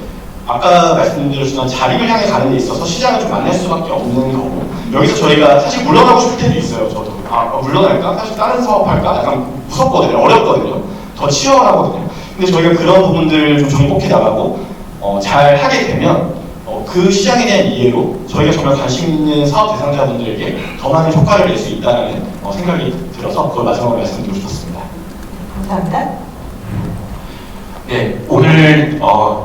아까 말씀드렸지만 자립을 향해 가는 데 있어서 시장을 좀 만날 수밖에 없는 거고 여기서 저희가 사실 물러나고 싶을 때도 있어요. 저도 물러날까? 사실 다른 사업 할까? 약간 무섭거든요. 어렵거든요. 더 치열하거든요. 근데 저희가 그런 부분들을 좀 정복해 나가고 잘 하게 되면 그 시장에 대한 이해로 저희가 정말 관심 있는 사업 대상자분들에게 더 많은 효과를 낼 수 있다는 생각이 들어서 그걸 마지막으로 말씀드리고 싶었습니다. 감사합니다. 네, 오늘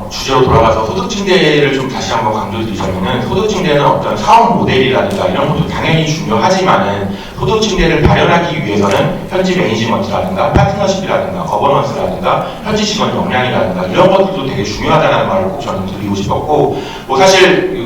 주제로 돌아가서 소득증대를 좀 다시 한번 강조드리자면은 소득증대는 어떤 사업 모델이라든가 이런 것도 당연히 중요하지만은 소득증대를 발현하기 위해서는 현지 매니지먼트라든가 파트너십이라든가 거버넌스라든가 현지 직원 역량이라든가 이런 것들도 되게 중요하다는 말을 꼭 저는 드리고 싶었고 뭐 사실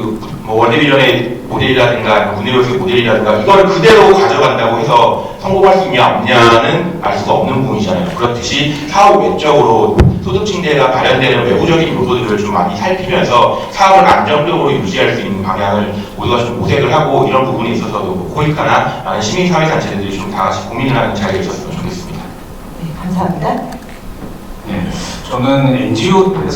월드비전의 모델이라든가 문해력의 모델이라든가 이거를 그대로 가져간다고 해서 성공할 수 있냐 없냐는 알 수가 없는 부분이잖아요. 그렇듯이 사업 외적으로 소득증대가 발현되는 외부적인 요소들을 좀 많이 살피면서 사업을 안정적으로 유지할 수 있는 방향을 모두가 좀 모색을 하고 이런 부분에 있어서도 코이카나 많은 시민사회단체들이 좀 다 같이 고민을 하는 자리가 있었으면 좋겠습니다. 네, 감사합니다. 네, 저는 NGO들의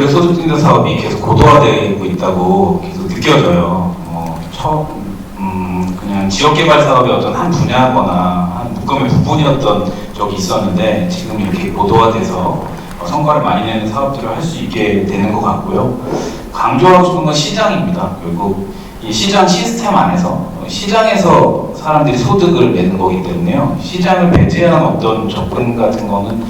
소득증대 사업이 계속 고도화되고 있다고 계속 느껴져요. 그냥 지역개발 사업의 어떤 한 분야거나 한 묶음의 부분이었던 적이 있었는데 지금 이렇게 고도화돼서 성과를 많이 내는 사업들을 할 수 있게 되는 것 같고요. 강조하고 싶은 건 시장입니다. 결국 이 시장 시스템 안에서 시장에서 사람들이 소득을 내는 거기 때문에요. 시장을 배제한 어떤 접근 같은 거는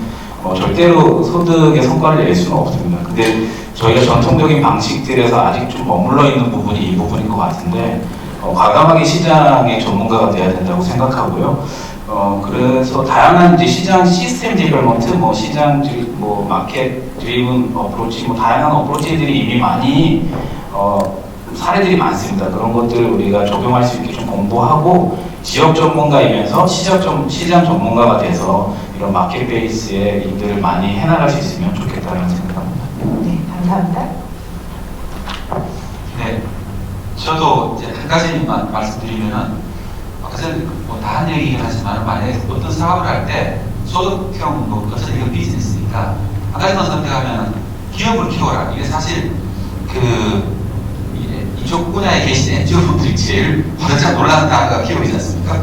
절대로 소득의 성과를 낼 수는 없습니다. 근데 저희가 전통적인 방식들에서 아직 좀 머물러 있는 부분이 이 부분인 것 같은데 과감하게 시장의 전문가가 돼야 된다고 생각하고요. 그래서 다양한 이제 시장 시스템 디벨롭먼트, 시장 마켓 드리븐 어프로치, 다양한 어프로치들이 이미 많이 사례들이 많습니다. 그런 것들을 우리가 적용할 수 있게 좀 공부하고 지역 전문가이면서 시장 전문가가 돼서 이런 마켓 베이스의 일들을 많이 해나갈 수 있으면 좋겠다는 생각합니다. 네, 감사합니다. 네, 저도 이제 한 가지만 말씀드리면은 아까 전에 다 한 얘기긴 하지만 만약에 어떤 사업을 할 때 소득형 어차피 이건 비즈니스니까 한 가지만 선택하면 기업을 키워라. 이게 사실 이쪽 분야에 계신 NGO분들이 제일 화들짝 놀라는 단어가 기업이지 않습니까?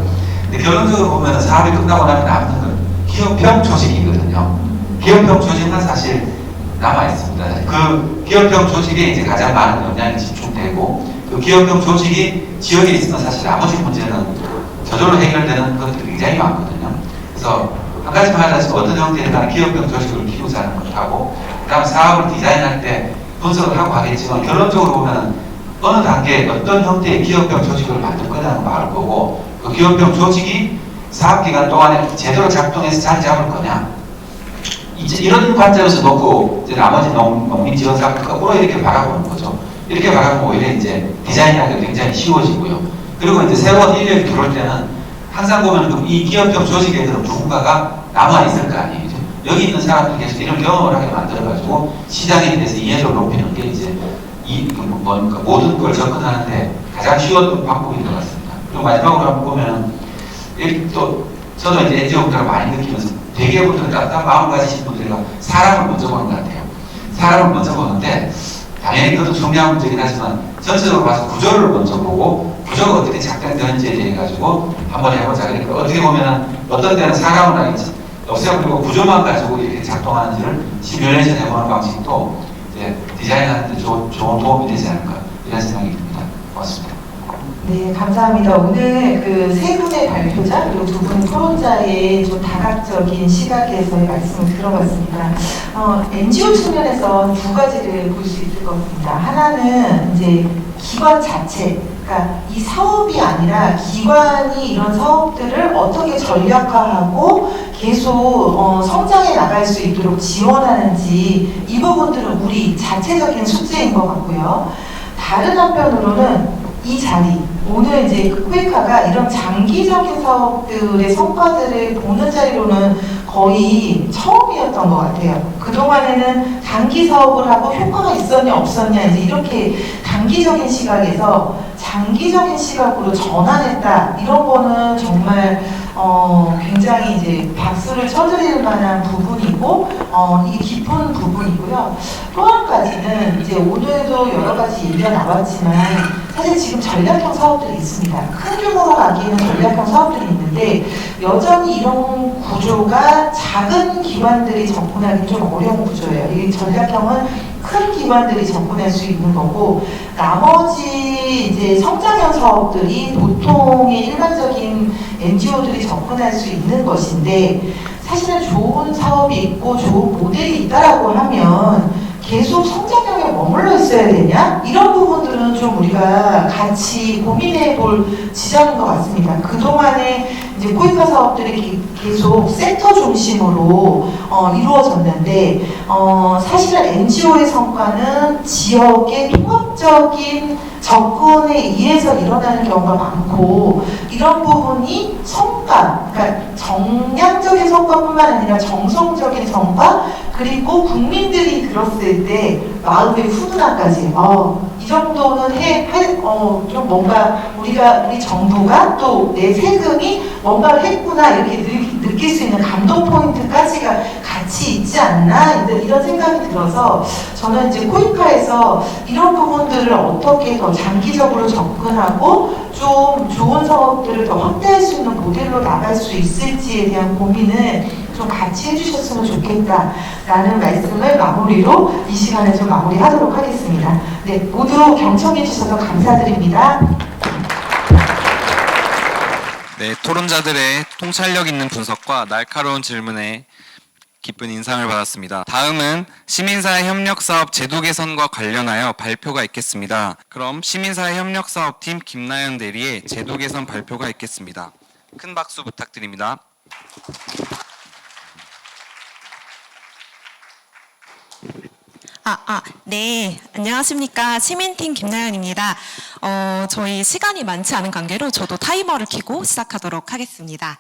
근데 결론적으로 보면 사업이 끝나고 나면 남는 건 기업형 조직이거든요. 기업형 조직은 사실 남아있습니다. 그 기업형 조직에 이제 가장 많은 역량이 집중되고 그 기업형 조직이 지역에 있으면 사실 나머지 문제는 저절로 해결되는 것들이 굉장히 많거든요. 그래서 한 가지만 하자면 어떤 형태에 대한 기업형 조직을 키우자는 것하고 그 다음 사업을 디자인할 때 분석을 하고 하겠지만 결론적으로 보면 어느 단계에 어떤 형태의 기업형 조직을 만들 거냐는 걸 알 거고 그 기업형 조직이 사업기간 동안에 제대로 작동해서 자리 잡을 거냐 이제 이런 관점에서 놓고 이제 나머지 농민 지원 사업을 거꾸로 이렇게 바라보는 거죠. 이렇게 바라보면 오히려 이제 디자인하기가 굉장히 쉬워지고요. 그리고 이제 새로운 인력이 들어올 때는 항상 보면 이 기업형 조직에 그런 누군가가 남아있을 거 아니에요. 여기 있는 사람들이 계속 이런 경험을 하게 만들어가지고 시장에 대해서 이해를 높이는 게 이제 모든 걸 접근하는데 가장 쉬웠던 방법인 것 같습니다. 그리고 마지막으로 한번 보면 또 저도 이제 NGO분들을 많이 느끼면서 대기업분들은 따뜻한 마음 가지신 분들과 사람을 먼저 보는 것 같아요. 사람을 먼저 보는데 당연히 그것도 중요한 문제긴 하지만 전체적으로 봐서 구조를 먼저 보고 구조가 어떻게 작동되는지에 대해 가지고 한번 해보자. 그러니까 어떻게 보면 어떤 때는 사람을 없애버리고 구조만 가지고 이렇게 작동하는지를 시뮬레이션 해보는 방식도 이제 디자인하는 데 좋은 도움이 되지 않을까 이런 생각이 듭니다. 고맙습니다. 네, 감사합니다. 오늘 그 세 분의 발표자 그리고 두 분 토론자의 좀 다각적인 시각에서의 말씀을 들어봤습니다. NGO 측면에서 두 가지를 볼 수 있을 것 같습니다. 하나는 이제 기관 자체, 그러니까 이 사업이 아니라 기관이 이런 사업들을 어떻게 전략화하고 계속 성장해 나갈 수 있도록 지원하는지 이 부분들은 우리 자체적인 숙제인 것 같고요. 다른 한편으로는 이 자리, 오늘 이제 코이카가 이런 장기적인 사업들의 성과들을 보는 자리로는 거의 처음이었던 것 같아요. 그동안에는 단기 사업을 하고 효과가 있었냐 없었냐 이제 이렇게 단기적인 시각에서 장기적인 시각으로 전환했다. 이런 거는 정말 굉장히 이제 박수를 쳐드릴 만한 부분이고 이게 깊은 부분이고요. 또 한 가지는 이제 오늘도 여러 가지 얘기가 나왔지만 사실 지금 전략형 사업들이 있습니다. 큰 규모로 가기에는 전략형 사업들이 있는데 여전히 이런 구조가 작은 기관들이 접근하기 좀 어려운 구조예요. 이 전략형은 큰 기관들이 접근할 수 있는 거고 나머지 이제 성장형 사업들이 보통의 일반적인 NGO들이 접근할 수 있는 것인데 사실은 좋은 사업이 있고 좋은 모델이 있다라고 하면 계속 성장형에 머물러 있어야 되냐? 이런 부분들은 좀 우리가 같이 고민해 볼 지점인 것 같습니다. 그동안에 이제 코이카 사업들이 계속 센터 중심으로 이루어졌는데 사실은 NGO의 성과는 지역의 통합적인 접근에 의해서 일어나는 경우가 많고 이런 부분이 성과, 그러니까 정량적인 성과뿐만 아니라 정성적인 성과 그리고 국민들이 들었을 때 마음의 훈훈함까지 이 정도는 좀 뭔가 우리 정부가 또 내 세금이 뭔가를 했구나 이렇게 느낄 수 있는 감동 포인트까지가 같이 있지 않나 이런 생각이 들어서 저는 이제 코이카에서 이런 부분들을 어떻게 더 장기적으로 접근하고 좀 좋은 사업들을 더 확대할 수 있는 모델로 나갈 수 있을지에 대한 고민을 좀 같이 해주셨으면 좋겠다라는 말씀을 마무리로 이 시간을 좀 마무리하도록 하겠습니다. 네, 모두 경청해 주셔서 감사드립니다. 네, 토론자들의 통찰력 있는 분석과 날카로운 질문에 기쁜 인상을 받았습니다. 다음은 시민사회 협력사업 제도 개선과 관련하여 발표가 있겠습니다. 그럼 시민사회 협력사업팀 김나연 대리의 제도 개선 발표가 있겠습니다. 큰 박수 부탁드립니다. 네. 안녕하십니까. 시민팀 김나연입니다. 저희 시간이 많지 않은 관계로 저도 타이머를 켜고 시작하도록 하겠습니다.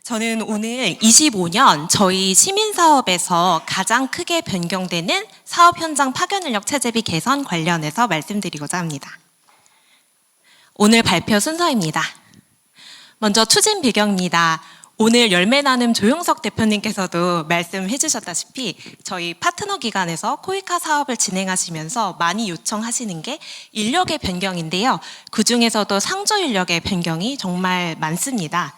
저는 오늘 25년 저희 시민사업에서 가장 크게 변경되는 사업 현장 파견 인력 체제비 개선 관련해서 말씀드리고자 합니다. 오늘 발표 순서입니다. 먼저 추진 배경입니다. 오늘 열매 나눔 조용석 대표님께서도 말씀해 주셨다시피 저희 파트너 기관에서 코이카 사업을 진행하시면서 많이 요청하시는 게 인력의 변경인데요. 그중에서도 상조 인력의 변경이 정말 많습니다.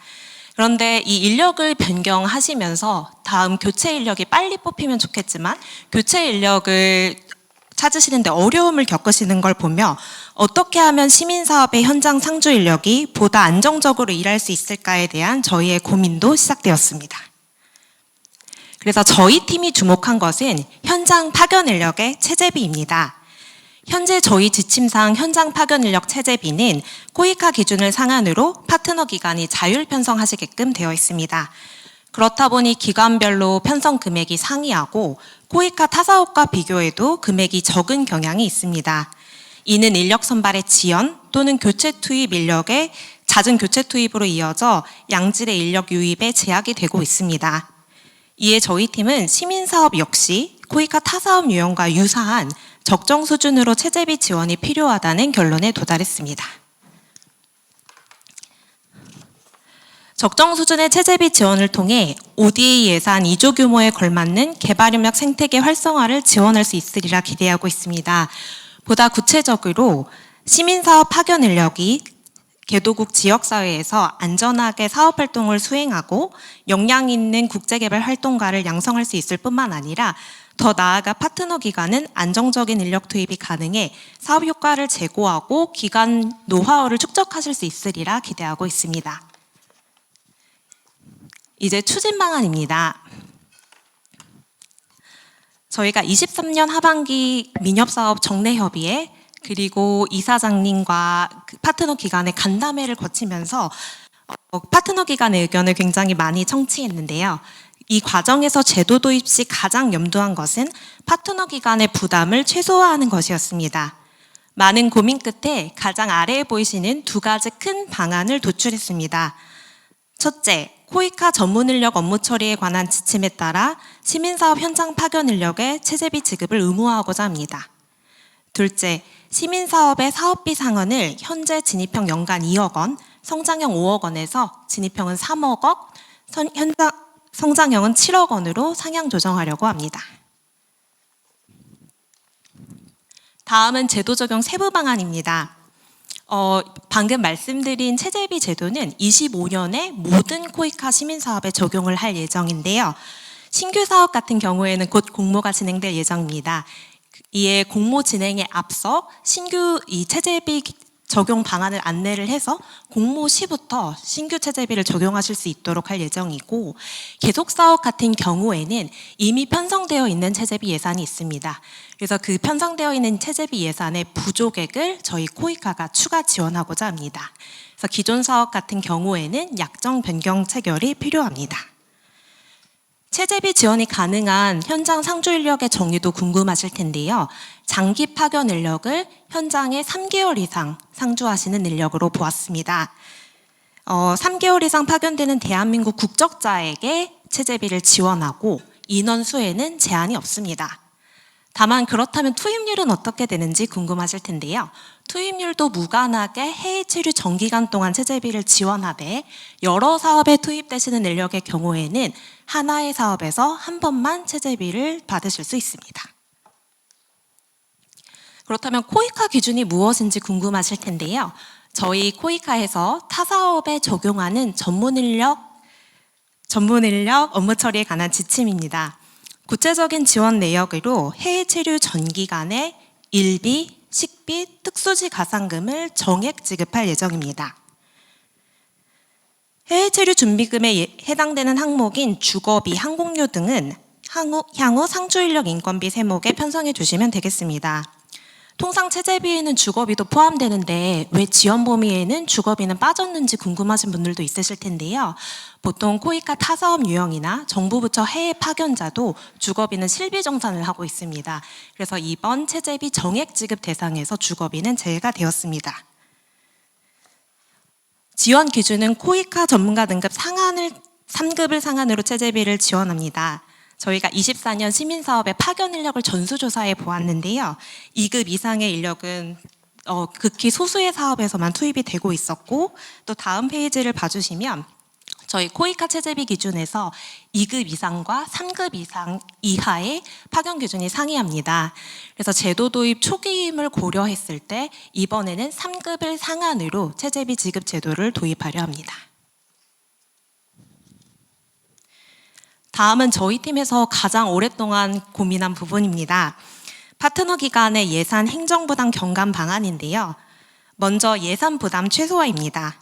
그런데 이 인력을 변경하시면서 다음 교체 인력이 빨리 뽑히면 좋겠지만 교체 인력을 찾으시는데 어려움을 겪으시는 걸 보며 어떻게 하면 시민사업의 현장 상주 인력이 보다 안정적으로 일할 수 있을까에 대한 저희의 고민도 시작되었습니다. 그래서 저희 팀이 주목한 것은 현장 파견 인력의 체제비입니다. 현재 저희 지침상 현장 파견 인력 체제비는 코이카 기준을 상한으로 파트너 기관이 자율 편성하시게끔 되어 있습니다. 그렇다 보니 기관별로 편성 금액이 상이하고 코이카 타 사업과 비교해도 금액이 적은 경향이 있습니다. 이는 인력 선발의 지연 또는 교체 투입 인력의 잦은 교체 투입으로 이어져 양질의 인력 유입에 제약이 되고 있습니다. 이에 저희 팀은 시민사업 역시 코이카 타 사업 유형과 유사한 적정 수준으로 체제비 지원이 필요하다는 결론에 도달했습니다. 적정 수준의 체제비 지원을 통해 ODA 예산 2조 규모에 걸맞는 개발협력 생태계 활성화를 지원할 수 있으리라 기대하고 있습니다. 보다 구체적으로 시민사업 파견 인력이 개도국 지역사회에서 안전하게 사업활동을 수행하고 역량 있는 국제개발 활동가를 양성할 수 있을 뿐만 아니라 더 나아가 파트너 기관은 안정적인 인력 투입이 가능해 사업 효과를 제고하고 기관 노하우를 축적하실 수 있으리라 기대하고 있습니다. 이제 추진 방안입니다. 저희가 23년 하반기 민협사업 정례협의회 그리고 이사장님과 그 파트너 기관의 간담회를 거치면서 파트너 기관의 의견을 굉장히 많이 청취했는데요. 이 과정에서 제도 도입 시 가장 염두한 것은 파트너 기관의 부담을 최소화하는 것이었습니다. 많은 고민 끝에 가장 아래에 보이시는 두 가지 큰 방안을 도출했습니다. 첫째, 코이카 전문 인력 업무 처리에 관한 지침에 따라 시민사업 현장 파견 인력의 체제비 지급을 의무화하고자 합니다. 둘째, 시민사업의 사업비 상한을 현재 진입형 연간 2억 원, 성장형 5억 원에서 진입형은 3억 원, 성장형은 7억 원으로 상향 조정하려고 합니다. 다음은 제도 적용 세부 방안입니다. 방금 말씀드린 체제비 제도는 25년에 모든 코이카 시민사업에 적용을 할 예정인데요. 신규 사업 같은 경우에는 곧 공모가 진행될 예정입니다. 이에 공모 진행에 앞서 신규 이 체제비 적용 방안을 안내를 해서 공모 시부터 신규 체제비를 적용하실 수 있도록 할 예정이고, 계속 사업 같은 경우에는 이미 편성되어 있는 체제비 예산이 있습니다. 그래서 그 편성되어 있는 체제비 예산의 부족액을 저희 코이카가 추가 지원하고자 합니다. 그래서 기존 사업 같은 경우에는 약정 변경 체결이 필요합니다. 체제비 지원이 가능한 현장 상주 인력의 정의도 궁금하실 텐데요. 장기 파견 인력을 현장에 3개월 이상 상주하시는 인력으로 보았습니다. 3개월 이상 파견되는 대한민국 국적자에게 체제비를 지원하고 인원수에는 제한이 없습니다. 다만 그렇다면 투입률은 어떻게 되는지 궁금하실 텐데요. 투입률도 무관하게 해외 체류 정기간 동안 체제비를 지원하되 여러 사업에 투입되시는 인력의 경우에는 하나의 사업에서 한 번만 체제비를 받으실 수 있습니다. 그렇다면 코이카 기준이 무엇인지 궁금하실 텐데요. 저희 코이카에서 타 사업에 적용하는 전문 인력 업무 처리에 관한 지침입니다. 구체적인 지원 내역으로 해외 체류 전 기간에 일비, 식비, 특수지 가산금을 정액 지급할 예정입니다. 해외 체류 준비금에 해당되는 항목인 주거비, 항공료 등은 향후 상주 인력 인건비 세목에 편성해 주시면 되겠습니다. 통상 체제비에는 주거비도 포함되는데 왜 지원 범위에는 주거비는 빠졌는지 궁금하신 분들도 있으실 텐데요. 보통 코이카 타사업 유형이나 정부 부처 해외 파견자도 주거비는 실비 정산을 하고 있습니다. 그래서 이번 체제비 정액 지급 대상에서 주거비는 제외가 되었습니다. 지원 기준은 코이카 전문가 등급 3급을 상한으로 체제비를 지원합니다. 저희가 24년 시민사업의 파견 인력을 전수조사해 보았는데요. 2급 이상의 인력은 극히 소수의 사업에서만 투입이 되고 있었고, 또 다음 페이지를 봐주시면 저희 코이카 체제비 기준에서 2급 이상과 3급 이상 이하의 파견 기준이 상이합니다. 그래서 제도 도입 초기임을 고려했을 때 이번에는 3급을 상한으로 체제비 지급 제도를 도입하려 합니다. 다음은 저희 팀에서 가장 오랫동안 고민한 부분입니다. 파트너 기관의 예산 행정부담 경감 방안인데요. 먼저 예산 부담 최소화입니다.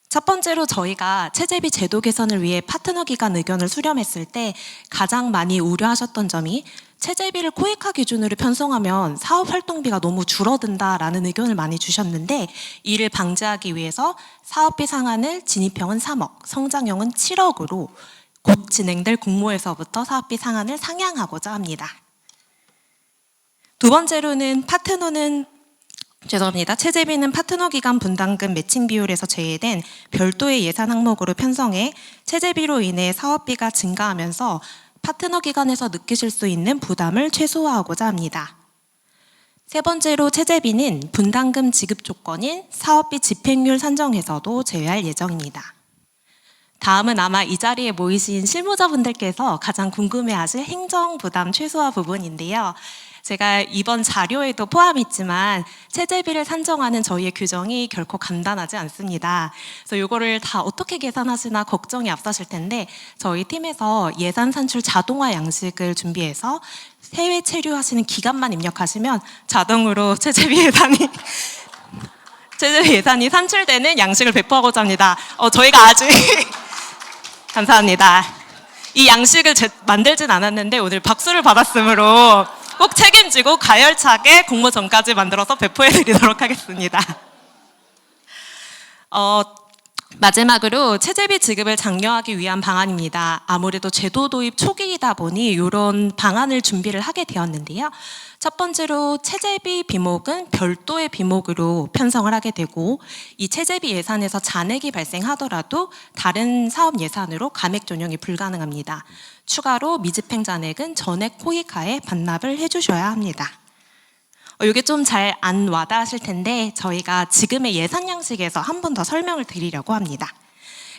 첫 번째로 저희가 체제비 제도 개선을 위해 파트너 기관 의견을 수렴했을 때 가장 많이 우려하셨던 점이 체제비를 코이카 기준으로 편성하면 사업 활동비가 너무 줄어든다라는 의견을 많이 주셨는데, 이를 방지하기 위해서 사업비 상한을 진입형은 3억, 성장형은 7억으로 곧 진행될 공모에서부터 사업비 상한을 상향하고자 합니다. 두 번째로는 체제비는 파트너 기관 분담금 매칭 비율에서 제외된 별도의 예산 항목으로 편성해 체제비로 인해 사업비가 증가하면서 파트너 기관에서 느끼실 수 있는 부담을 최소화하고자 합니다. 세 번째로 체제비는 분담금 지급 조건인 사업비 집행률 산정에서도 제외할 예정입니다. 다음은 아마 이 자리에 모이신 실무자분들께서 가장 궁금해하실 행정 부담 최소화 부분인데요. 제가 이번 자료에도 포함했지만 체제비를 산정하는 저희의 규정이 결코 간단하지 않습니다. 그래서 이거를 다 어떻게 계산하시나 걱정이 앞서실 텐데 저희 팀에서 예산 산출 자동화 양식을 준비해서 해외 체류하시는 기간만 입력하시면 자동으로 체제비 예산이 산출되는 양식을 배포하고자 합니다. 저희가 아직 감사합니다. 이 양식을 만들진 않았는데 오늘 박수를 받았으므로 꼭 책임지고 가열차게 공모 전까지 만들어서 배포해드리도록 하겠습니다. 마지막으로 체제비 지급을 장려하기 위한 방안입니다. 아무래도 제도 도입 초기이다 보니 이런 방안을 준비를 하게 되었는데요. 첫 번째로 체제비 비목은 별도의 비목으로 편성을 하게 되고 이 체제비 예산에서 잔액이 발생하더라도 다른 사업 예산으로 감액 전용이 불가능합니다. 추가로 미집행 잔액은 전액 코익하에 반납을 해주셔야 합니다. 이게 좀 잘 안 와닿으실 텐데 저희가 지금의 예산 양식에서 한 번 더 설명을 드리려고 합니다.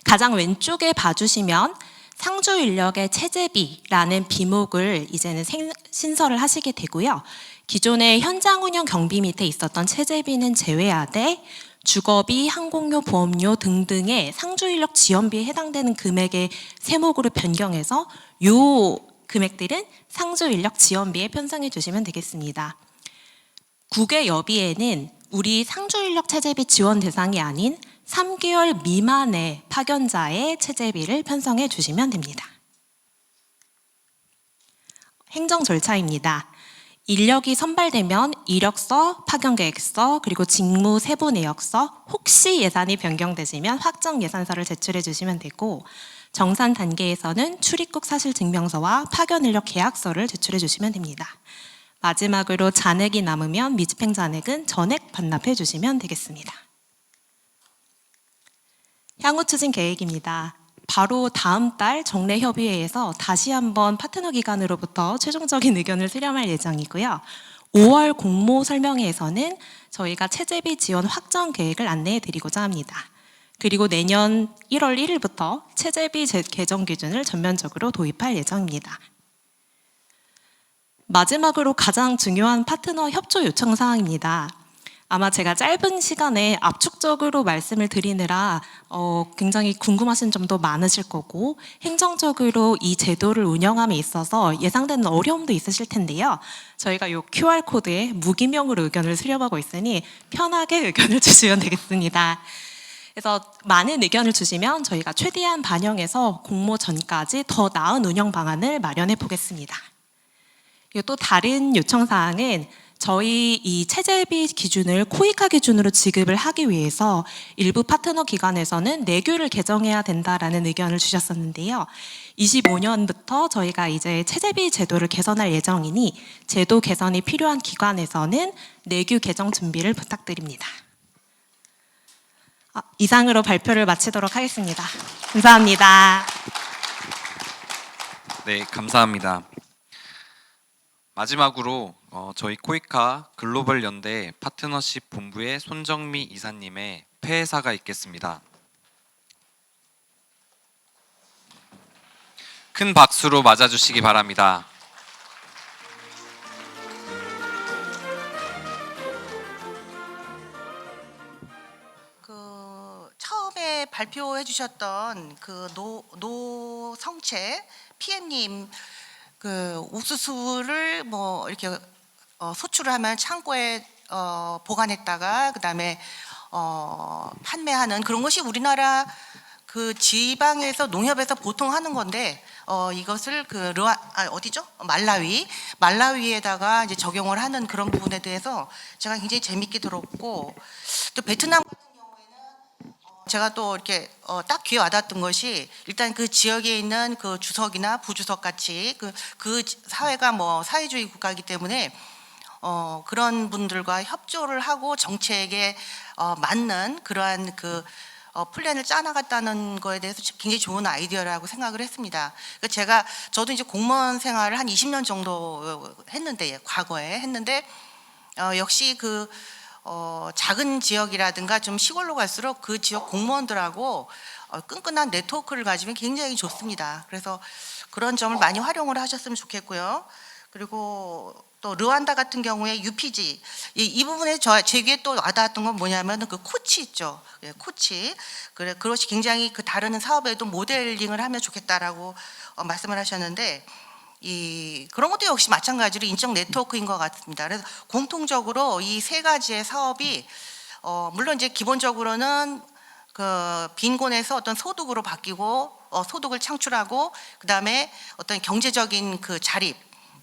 가장 왼쪽에 봐주시면 상주 인력의 체제비라는 비목을 이제는 신설을 하시게 되고요. 기존의 현장 운영 경비 밑에 있었던 체제비는 제외하되 주거비, 항공료, 보험료 등등의 상주 인력 지원비에 해당되는 금액의 세목으로 변경해서 이 금액들은 상주 인력 지원비에 편성해 주시면 되겠습니다. 국외 여비에는 우리 상주 인력 체제비 지원 대상이 아닌 3개월 미만의 파견자의 체제비를 편성해 주시면 됩니다. 행정 절차입니다. 인력이 선발되면 이력서, 파견계획서, 그리고 직무 세부 내역서, 혹시 예산이 변경되시면 확정 예산서를 제출해 주시면 되고 정산 단계에서는 출입국 사실 증명서와 파견 인력 계약서를 제출해 주시면 됩니다. 마지막으로 잔액이 남으면 미집행 잔액은 전액 반납해 주시면 되겠습니다. 향후 추진 계획입니다. 바로 다음 달 정례협의회에서 다시 한번 파트너 기관으로부터 최종적인 의견을 수렴할 예정이고요. 5월 공모 설명회에서는 저희가 체제비 지원 확정 계획을 안내해 드리고자 합니다. 그리고 내년 1월 1일부터 체제비 개정 기준을 전면적으로 도입할 예정입니다. 마지막으로 가장 중요한 파트너 협조 요청 사항입니다. 아마 제가 짧은 시간에 압축적으로 말씀을 드리느라 굉장히 궁금하신 점도 많으실 거고 행정적으로 이 제도를 운영함에 있어서 예상되는 어려움도 있으실 텐데요. 저희가 이 QR코드에 무기명으로 의견을 수렴하고 있으니 편하게 의견을 주시면 되겠습니다. 그래서 많은 의견을 주시면 저희가 최대한 반영해서 공모 전까지 더 나은 운영 방안을 마련해 보겠습니다. 그리고 또 다른 요청사항은 저희 이 체제비 기준을 코이카 기준으로 지급을 하기 위해서 일부 파트너 기관에서는 내규를 개정해야 된다라는 의견을 주셨었는데요. 25년부터 저희가 이제 체제비 제도를 개선할 예정이니 제도 개선이 필요한 기관에서는 내규 개정 준비를 부탁드립니다. 이상으로 발표를 마치도록 하겠습니다. 감사합니다. 네, 감사합니다. 마지막으로 저희 코이카 글로벌 연대 파트너십 본부의 손정미 이사님의 폐회사가 있겠습니다. 큰 박수로 맞아주시기 바랍니다. 처음에 발표해 주셨던 그 노성채 PM님 그 옥수수를 뭐 이렇게 소출을 하면 창고에 보관했다가 그다음에 판매하는 그런 것이 우리나라 그 지방에서 농협에서 보통 하는 건데 이것을 그 어디죠? 말라위에다가 이제 적용을 하는 그런 부분에 대해서 제가 굉장히 재밌게 들었고 또 베트남 같은 경우에는 제가 또 이렇게 딱 귀에 와닿았던 것이 일단 그 지역에 있는 그 주석이나 부주석 같이 그 사회가 뭐 사회주의 국가이기 때문에 그런 분들과 협조를 하고 정책에 맞는 그러한 그 플랜을 짜나갔다는 거에 대해서 굉장히 좋은 아이디어라고 생각을 했습니다. 저도 이제 공무원 생활을 한 20년 정도 했는데 과거에 했는데 역시 그 작은 지역이라든가 좀 시골로 갈수록 그 지역 공무원들하고 끈끈한 네트워크를 가지면 굉장히 좋습니다. 그래서 그런 점을 많이 활용을 하셨으면 좋겠고요. 그리고 또 르완다 같은 경우에 UPG 이 부분에 제 귀에 또 와닿았던 건 뭐냐면 그 코치 있죠. 예, 코치. 그것이 굉장히 그 다른 사업에도 모델링을 하면 좋겠다라고 말씀을 하셨는데 그런 것도 역시 마찬가지로 인적 네트워크인 것 같습니다. 그래서 공통적으로 이 세 가지의 사업이 물론 이제 기본적으로는 그 빈곤에서 어떤 소득으로 바뀌고 소득을 창출하고 그다음에 어떤 경제적인 그 자립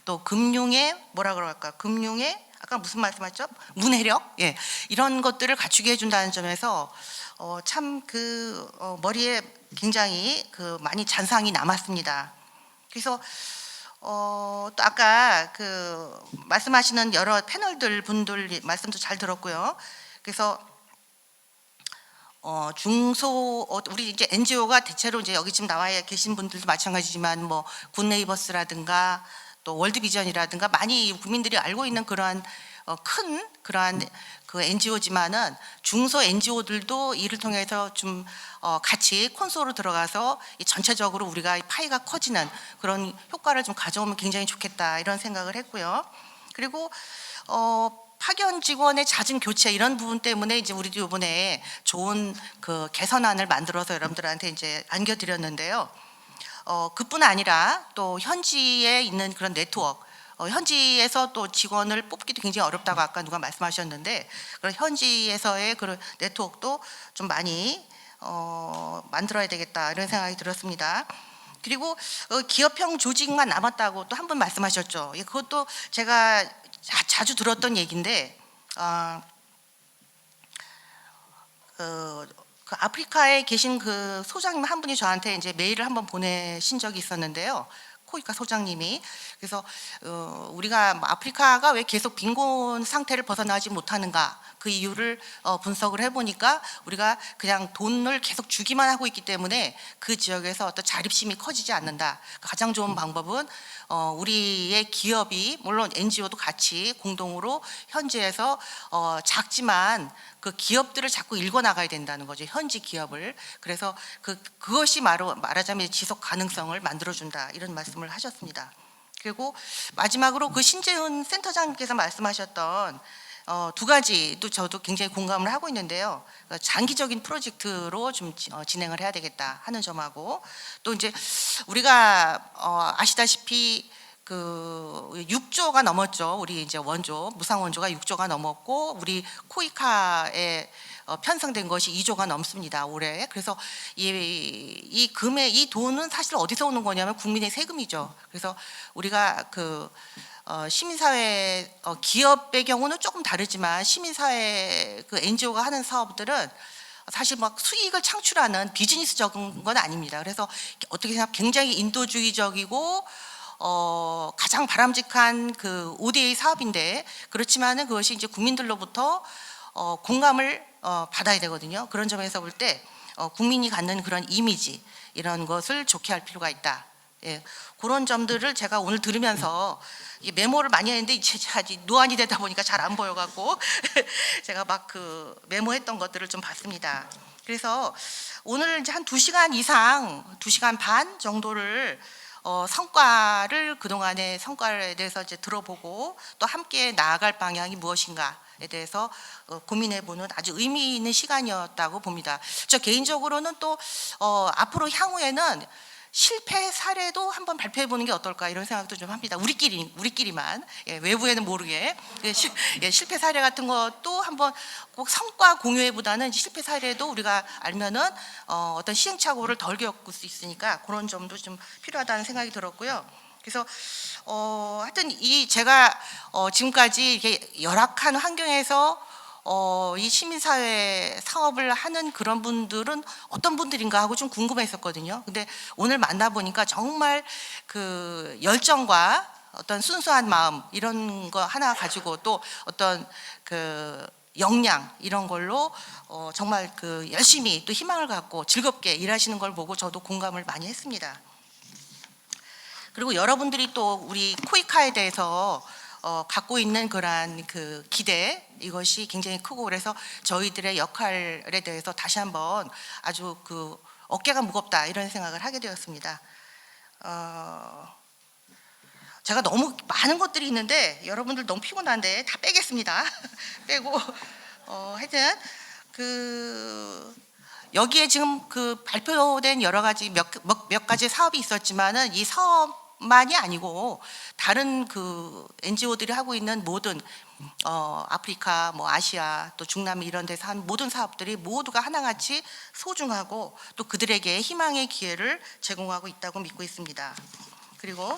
또 금융의 뭐라 그럴까 금융의 아까 무슨 말씀하셨죠? 문해력 예 이런 것들을 갖추게 해준다는 점에서 참 그 머리에 굉장히 그 많이 잔상이 남았습니다. 그래서 또 아까 그 말씀하시는 여러 패널들 분들 말씀도 잘 들었고요. 그래서 우리 이제 NGO가 대체로 이제 여기 지금 나와 계신 분들도 마찬가지지만 뭐 굿네이버스라든가 또 월드비전이라든가 많이 국민들이 알고 있는 그러한 큰 그러한 그 NGO지만은 중소 NGO들도 이를 통해서 좀 같이 콘소로 들어가서 이 전체적으로 우리가 파이가 커지는 그런 효과를 좀 가져오면 굉장히 좋겠다 이런 생각을 했고요. 그리고 파견 직원의 잦은 교체 이런 부분 때문에 이제 우리도 이번에 좋은 그 개선안을 만들어서 여러분들한테 이제 안겨드렸는데요. 그뿐 아니라 또 현지에 있는 그런 네트워크, 현지에서 또 직원을 뽑기도 굉장히 어렵다고 아까 누가 말씀하셨는데 그런 현지에서의 그런 네트워크도 좀 많이 만들어야 되겠다 이런 생각이 들었습니다. 그리고 기업형 조직만 남았다고 또 한 분 말씀하셨죠. 그것도 제가 자주 들었던 얘기인데 그 아프리카에 계신 그 소장님 한 분이 저한테 이제 메일을 한번 보내신 적이 있었는데요. 코이카 소장님이 그래서 우리가 아프리카가 왜 계속 빈곤 상태를 벗어나지 못하는가 그 이유를 분석을 해보니까 우리가 그냥 돈을 계속 주기만 하고 있기 때문에 그 지역에서 어떤 자립심이 커지지 않는다. 가장 좋은 방법은 우리의 기업이 물론 NGO도 같이 공동으로 현지에서 작지만 그 기업들을 자꾸 일궈 나가야 된다는 거죠. 현지 기업을. 그래서 그것이 말하자면 지속 가능성을 만들어준다 이런 말씀을 하셨습니다. 그리고 마지막으로 그 신재훈 센터장님께서 말씀하셨던 두 가지도 저도 굉장히 공감을 하고 있는데요. 장기적인 프로젝트로 좀 진행을 해야 되겠다 하는 점하고 또 이제 우리가 아시다시피 그 6조가 넘었죠. 우리 이제 원조 무상 원조가 6조가 넘었고 우리 코이카에 편성된 것이 2조가 넘습니다. 올해. 그래서 이 금액 이 돈은 사실 어디서 오는 거냐면 국민의 세금이죠. 그래서 우리가 그 시민사회 기업의 경우는 조금 다르지만 시민사회 그 NGO가 하는 사업들은 사실 막 수익을 창출하는 비즈니스적인 건 아닙니다. 그래서 어떻게 생각하면 굉장히 인도주의적이고 가장 바람직한 그 ODA 사업인데 그렇지만은 그것이 이제 국민들로부터 공감을 받아야 되거든요. 그런 점에서 볼 때 국민이 갖는 그런 이미지 이런 것을 좋게 할 필요가 있다. 예, 그런 점들을 제가 오늘 들으면서 메모를 많이 했는데 이제 노안이 되다 보니까 잘 안 보여갖고 제가 막 그 메모했던 것들을 좀 봤습니다. 그래서 오늘 이제 한 2시간 이상, 2시간 반 정도를 성과를 그동안의 성과에 대해서 이제 들어보고 또 함께 나아갈 방향이 무엇인가에 대해서 고민해보는 아주 의미 있는 시간이었다고 봅니다. 저 개인적으로는 또 앞으로 향후에는 실패 사례도 한번 발표해 보는 게 어떨까 이런 생각도 좀 합니다. 우리끼리만 외부에는 모르게 실패 사례 같은 것도 한번 꼭 성과 공유회보다는 실패 사례도 우리가 알면은 어떤 시행착오를 덜 겪을 수 있으니까 그런 점도 좀 필요하다는 생각이 들었고요. 그래서 하여튼 제가 지금까지 이렇게 열악한 환경에서 이 시민사회 사업을 하는 그런 분들은 어떤 분들인가 하고 좀 궁금했었거든요. 근데 오늘 만나보니까 정말 그 열정과 어떤 순수한 마음 이런 거 하나 가지고 또 어떤 그 역량 이런 걸로 정말 그 열심히 또 희망을 갖고 즐겁게 일하시는 걸 보고 저도 공감을 많이 했습니다. 그리고 여러분들이 또 우리 코이카에 대해서 갖고 있는 그러한 그 기대 이것이 굉장히 크고 그래서 저희들의 역할에 대해서 다시 한번 아주 그 어깨가 무겁다 이런 생각을 하게 되었습니다. 제가 너무 많은 것들이 있는데 여러분들 너무 피곤한데 다 빼겠습니다. 빼고 하여튼 여기에 지금 발표된 여러 가지 몇 가지 사업이 있었지만은 이 사업만이 아니고 다른 NGO들이 하고 있는 모든 아프리카, 아시아, 또 중남미 이런 데서 한 모든 사업들이 모두가 하나같이 소중하고 또 그들에게 희망의 기회를 제공하고 있다고 믿고 있습니다. 그리고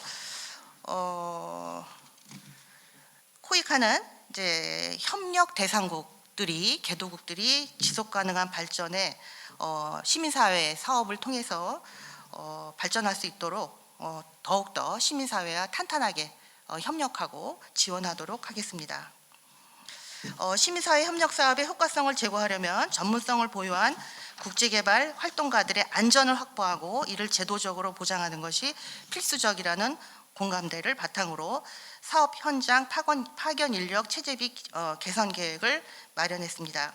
코이카는 이제 협력 대상국들이 개도국들이 지속 가능한 발전에 시민사회 사업을 통해서 발전할 수 있도록 더욱더 시민사회와 탄탄하게 협력하고 지원하도록 하겠습니다. 시민사회 협력 사업의 효과성을 제고하려면 전문성을 보유한 국제개발 활동가들의 안전을 확보하고 이를 제도적으로 보장하는 것이 필수적이라는 공감대를 바탕으로 사업 현장 파견 인력 체제비 개선 계획을 마련했습니다.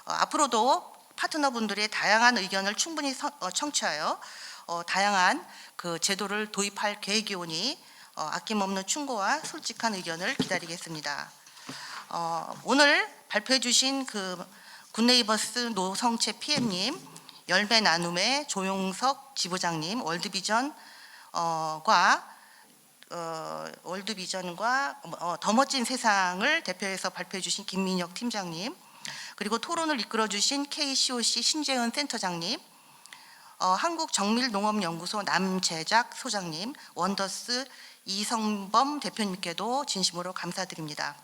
앞으로도 파트너분들의 다양한 의견을 충분히 청취하여 다양한 제도를 도입할 계획이오니 아낌없는 충고와 솔직한 의견을 기다리겠습니다. 오늘 발표해 주신 굿네이버스 노성채 PM님, 열매 나눔의 조용석 지부장님, 월드비전과 더 멋진 세상을 대표해서 발표해 주신 김민혁 팀장님, 그리고 토론을 이끌어 주신 KCOC 신재은 센터장님, 한국정밀농업연구소 남재작 소장님, 원더스 이성범 대표님께도 진심으로 감사드립니다.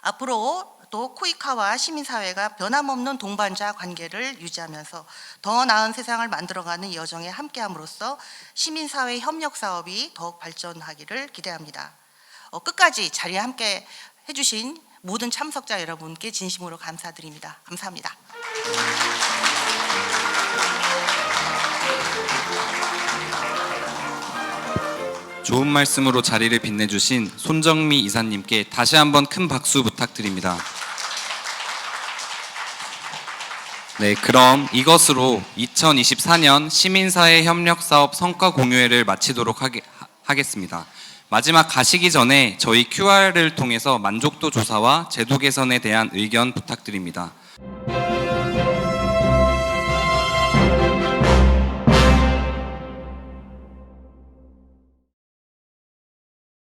앞으로 또 코이카와 시민사회가 변함없는 동반자 관계를 유지하면서 더 나은 세상을 만들어가는 여정에 함께함으로써 시민사회 협력 사업이 더욱 발전하기를 기대합니다. 끝까지 자리에 함께 해주신 모든 참석자 여러분께 진심으로 감사드립니다. 감사합니다. 좋은 말씀으로 자리를 빛내주신 손정미 이사님께 다시 한번 큰 박수 부탁드립니다. 네, 그럼 이것으로 2024년 시민사회 협력사업 성과 공유회를 마치도록 하겠습니다. 마지막 가시기 전에 저희 QR을 통해서 만족도 조사와 제도 개선에 대한 의견 부탁드립니다.